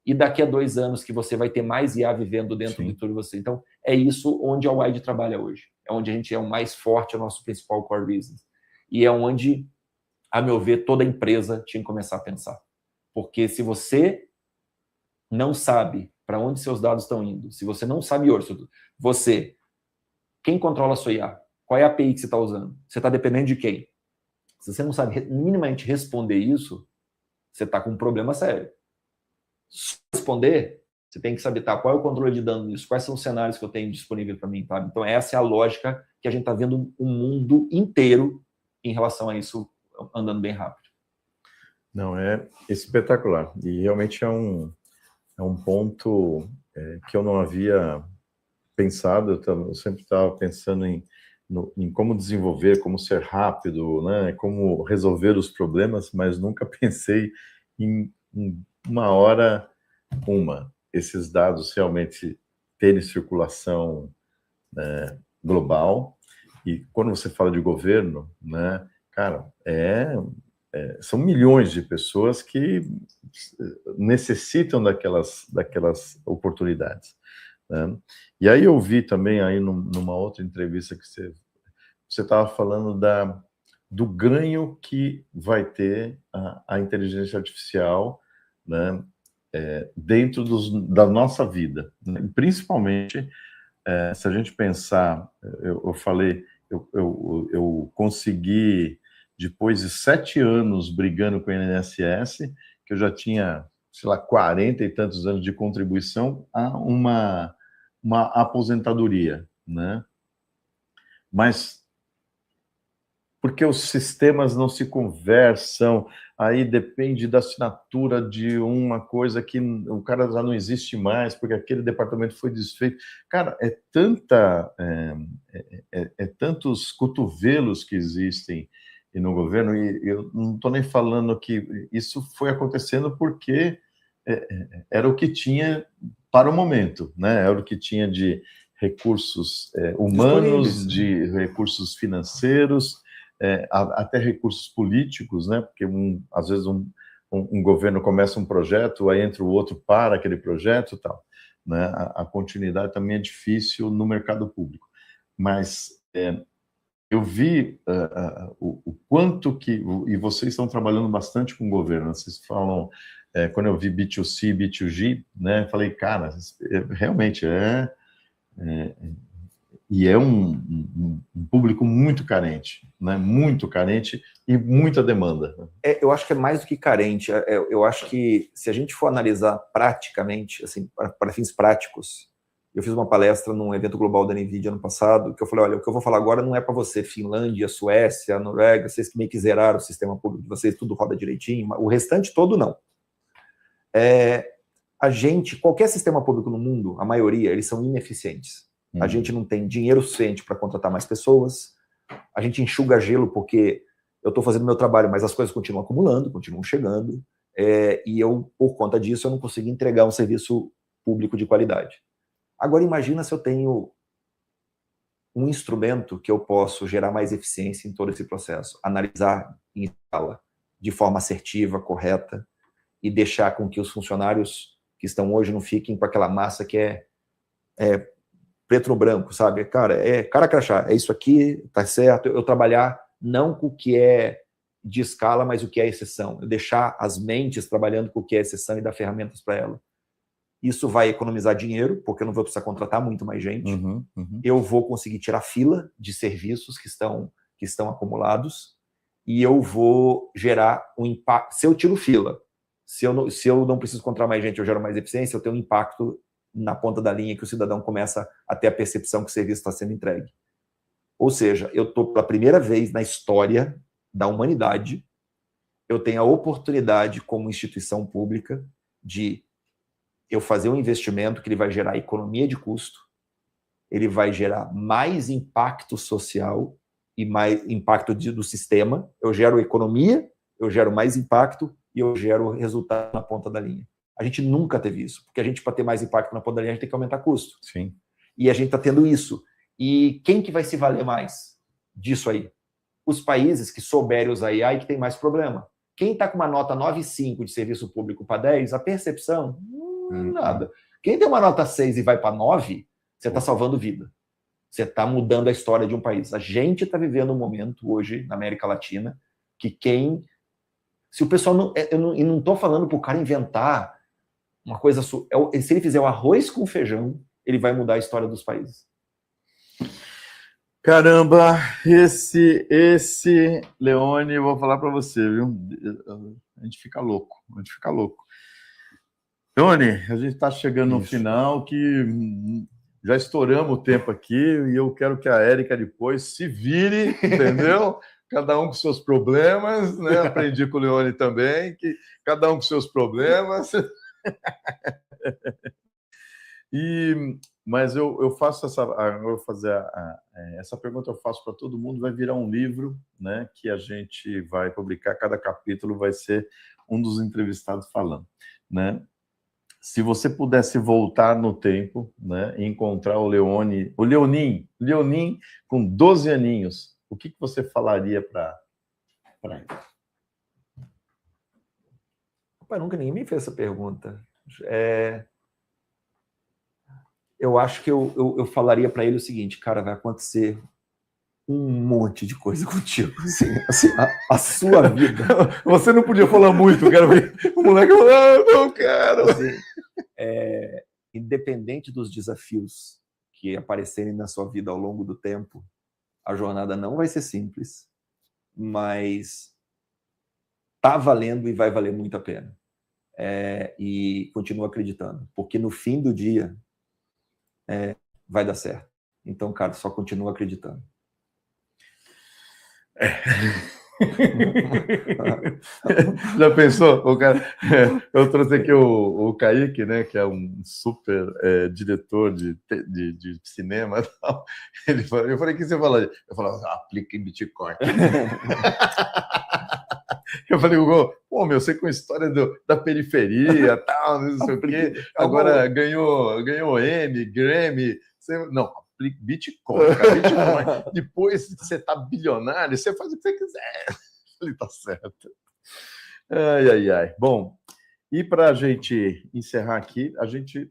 E daqui a 2 anos que você vai ter mais IA vivendo dentro de tudo você. Então, é isso onde a Wide trabalha hoje. É onde a gente é o mais forte, é o nosso principal core business. E é onde, a meu ver, toda empresa tinha que começar a pensar. Porque se você não sabe para onde seus dados estão indo, se você não sabe hoje, quem controla a sua IA? Qual é a API que você está usando? Você está dependendo de quem? Se você não sabe minimamente responder isso, você está com um problema sério. Responder, você tem que saber qual é o controle de dano nisso, quais são os cenários que eu tenho disponível para mim, tá? Então essa é a lógica que a gente está vendo o mundo inteiro em relação a isso andando bem rápido. Não, é espetacular. E realmente é um ponto que eu não havia pensado. Eu sempre estava pensando em como desenvolver, como ser rápido, né? Como resolver os problemas, mas nunca pensei em uma hora, esses dados realmente terem circulação global. E quando você fala de governo, né, cara, são milhões de pessoas que necessitam daquelas oportunidades, né? E aí eu vi também aí numa outra entrevista que você estava falando do ganho que vai ter a inteligência artificial, né, dentro da nossa vida, né? Principalmente se a gente pensar, eu consegui, depois de 7 anos brigando com o INSS, que eu já tinha, sei lá, 40 e tantos anos de contribuição a uma aposentadoria, né? Mas porque os sistemas não se conversam, aí depende da assinatura de uma coisa que o cara já não existe mais, porque aquele departamento foi desfeito. Cara, tantos cotovelos que existem no governo, e eu não estou nem falando que isso foi acontecendo porque era o que tinha para o momento, né? Era o que tinha de recursos humanos, de recursos financeiros, até recursos políticos, né? Porque às vezes um governo começa um projeto, aí entra o outro para aquele projeto e tal, né? A continuidade também é difícil no mercado público. Mas eu vi o quanto que... E vocês estão trabalhando bastante com o governo. Vocês falam... quando eu vi B2C, B2G, né, falei, cara, realmente e é um público muito carente, né? Muito carente e muita demanda. Eu acho que é mais do que carente. Eu acho que, se a gente for analisar praticamente, assim, para fins práticos, eu fiz uma palestra num evento global da NVIDIA ano passado, que eu falei, olha, o que eu vou falar agora não é para você, Finlândia, Suécia, Noruega, vocês que meio que zeraram o sistema público de vocês, tudo roda direitinho, mas o restante todo não. Qualquer sistema público no mundo, a maioria, eles são ineficientes. A gente não tem dinheiro suficiente para contratar mais pessoas, a gente enxuga gelo porque eu estou fazendo meu trabalho, mas as coisas continuam acumulando, continuam chegando, e eu, por conta disso, eu não consigo entregar um serviço público de qualidade. Agora, imagina se eu tenho um instrumento que eu posso gerar mais eficiência em todo esse processo, analisar em escala, de forma assertiva, correta, e deixar com que os funcionários que estão hoje não fiquem com aquela massa que é preto no branco, sabe? Cara, cara crachá, é isso aqui, tá certo. Eu trabalhar não com o que é de escala, mas o que é exceção. Eu deixar as mentes trabalhando com o que é exceção e dar ferramentas para ela. Isso vai economizar dinheiro, porque eu não vou precisar contratar muito mais gente. Eu vou conseguir tirar fila de serviços que estão acumulados e eu vou gerar um impacto. Se eu tiro fila, se eu não preciso contratar mais gente, eu gero mais eficiência, eu tenho um impacto na ponta da linha que o cidadão começa a ter a percepção que o serviço está sendo entregue. Ou seja, eu estou pela primeira vez na história da humanidade, eu tenho a oportunidade como instituição pública de eu fazer um investimento que ele vai gerar economia de custo, ele vai gerar mais impacto social e mais impacto do sistema. Eu gero economia, eu gero mais impacto e eu gero resultado na ponta da linha. A gente nunca teve isso, porque a gente, para ter mais impacto na ponta da linha, a gente tem que aumentar custo. Sim. E a gente está tendo isso. E quem que vai se valer mais disso aí? Os países que souberem usar IA e que tem mais problema. Quem está com uma nota 9,5 de serviço público para 10, a percepção, nada. Quem tem uma nota 6 e vai para 9, você está salvando vida. Você está mudando a história de um país. A gente está vivendo um momento hoje, na América Latina, que se o pessoal não... Eu não estou falando para o cara inventar uma coisa... Se ele fizer o arroz com feijão, ele vai mudar a história dos países. Caramba, esse Leone, eu vou falar para você, viu? A gente fica louco. Leone, a gente está chegando no final, que já estouramos o tempo aqui, e eu quero que a Érica depois se vire, entendeu? Cada um com seus problemas, né? Aprendi com o Leone também, que cada um com seus problemas. Mas eu faço essa pergunta, eu faço para todo mundo, vai virar um livro, né, que a gente vai publicar, cada capítulo vai ser um dos entrevistados falando, né? Se você pudesse voltar no tempo, né, e encontrar o Leonin com 12 aninhos, o que você falaria para ele? Rapaz, nunca ninguém me fez essa pergunta. Eu acho que eu falaria para ele o seguinte, cara, vai acontecer um monte de coisa contigo. Assim, a sua vida. Você não podia falar muito, quero ver. O moleque falou, não quero. Assim, independente dos desafios que aparecerem na sua vida ao longo do tempo, a jornada não vai ser simples, mas tá valendo e vai valer muito a pena. E continuo acreditando, porque no fim do dia vai dar certo. Então, cara, só continua acreditando. Já pensou? O cara, eu trouxe aqui o Kaique, né, que é um super diretor de cinema e tal. Eu falei, o que você falaria? Eu falei, aplica em Bitcoin. Eu falei, pô, meu, você com a história da periferia, tal, não sei o quê, agora ganhou Grammy, não, aplica Bitcoin, cara, Bitcoin. Depois você tá bilionário, você faz o que você quiser. Ele tá certo. Ai. Bom, e para a gente encerrar aqui, a gente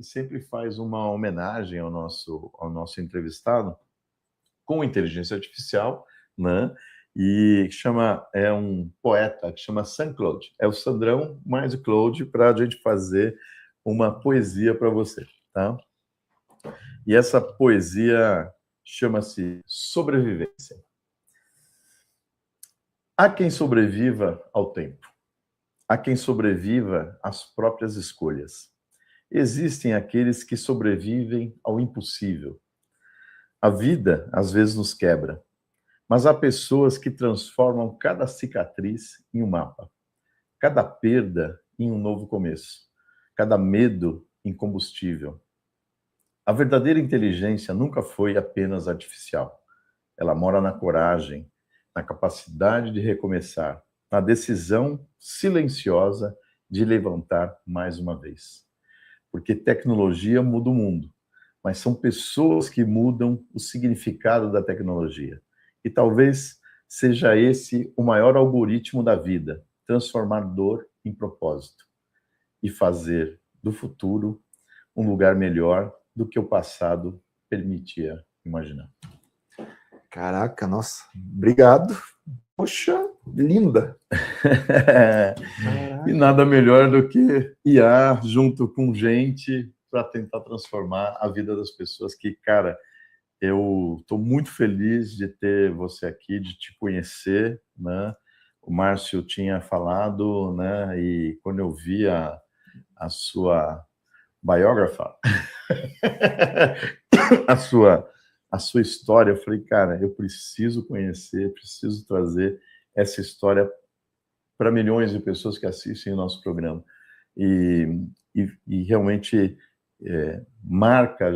sempre faz uma homenagem ao nosso entrevistado, com inteligência artificial, né? E é um poeta que chama Saint-Claude. É o Sandrão mais o Claude para a gente fazer uma poesia para você, tá? E essa poesia chama-se Sobrevivência. Há quem sobreviva ao tempo. Há quem sobreviva às próprias escolhas. Existem aqueles que sobrevivem ao impossível. A vida, às vezes, nos quebra. Mas há pessoas que transformam cada cicatriz em um mapa, cada perda em um novo começo, cada medo em combustível. A verdadeira inteligência nunca foi apenas artificial. Ela mora na coragem, na capacidade de recomeçar, na decisão silenciosa de levantar mais uma vez. Porque tecnologia muda o mundo, mas são pessoas que mudam o significado da tecnologia. E talvez seja esse o maior algoritmo da vida, transformar dor em propósito e fazer do futuro um lugar melhor do que o passado permitia imaginar. Caraca, nossa, obrigado. Poxa, linda. E nada melhor do que IA junto com gente para tentar transformar a vida das pessoas que, cara, eu estou muito feliz de ter você aqui, de te conhecer, né? O Márcio tinha falado, né? E quando eu vi a sua biógrafa, a sua história, eu falei, cara, eu preciso conhecer, preciso trazer essa história para milhões de pessoas que assistem o nosso programa. E realmente marca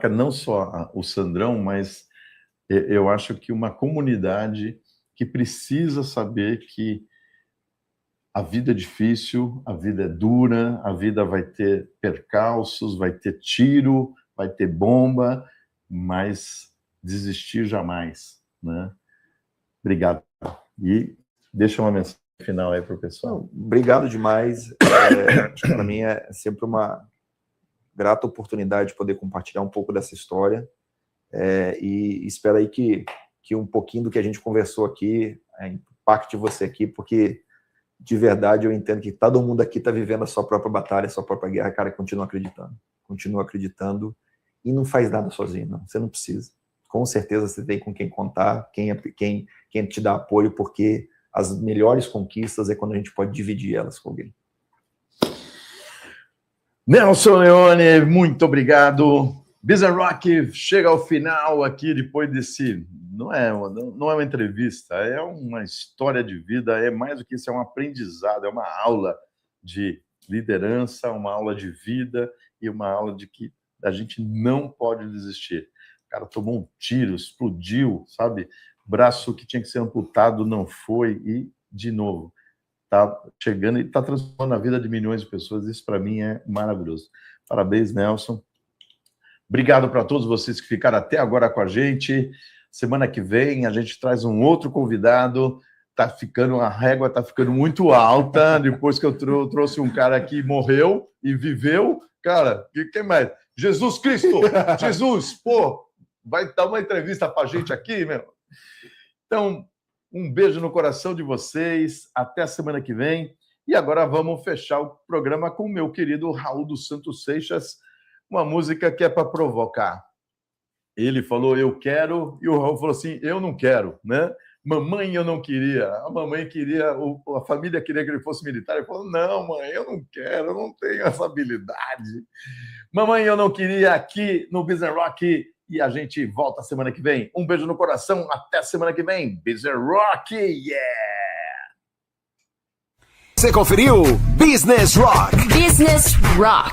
não só o Sandrão, mas eu acho que uma comunidade que precisa saber que a vida é difícil, a vida é dura, a vida vai ter percalços, vai ter tiro, vai ter bomba, mas desistir jamais, né? Obrigado. E deixa uma mensagem final aí para o pessoal. Obrigado demais. Para mim é sempre uma grata oportunidade de poder compartilhar um pouco dessa história, e espero aí que um pouquinho do que a gente conversou aqui impacte você aqui, porque de verdade eu entendo que todo mundo aqui está vivendo a sua própria batalha, a sua própria guerra, cara, continua acreditando e não faz nada sozinho, não, você não precisa. Com certeza você tem com quem contar, quem te dá apoio, porque as melhores conquistas é quando a gente pode dividir elas com alguém. Nelson Leone, muito obrigado. Business Rock chega ao final aqui depois desse... Não é uma entrevista, é uma história de vida, é mais do que isso, é um aprendizado, é uma aula de liderança, uma aula de vida e uma aula de que a gente não pode desistir. O cara tomou um tiro, explodiu, sabe? Braço que tinha que ser amputado não foi e, de novo, está chegando e está transformando a vida de milhões de pessoas. Isso, para mim, é maravilhoso. Parabéns, Nelson. Obrigado para todos vocês que ficaram até agora com a gente. Semana que vem a gente traz um outro convidado. A régua está ficando muito alta. Depois que eu trouxe um cara que morreu e viveu. Cara, quem mais? Jesus Cristo! Jesus, pô, vai dar uma entrevista para a gente aqui, meu. Então, um beijo no coração de vocês. Até a semana que vem. E agora vamos fechar o programa com o meu querido Raul dos Santos Seixas, uma música que é para provocar. Ele falou, eu quero, e o Raul falou assim, eu não quero, né? Mamãe, eu não queria. A mamãe queria, a família queria que ele fosse militar. Ele falou, não, mãe, eu não quero, eu não tenho essa habilidade. Mamãe, eu não queria, aqui no Business Rock. E a gente volta semana que vem. Um beijo no coração, até semana que vem. Business Rock, yeah! Você conferiu Business Rock. Business Rock.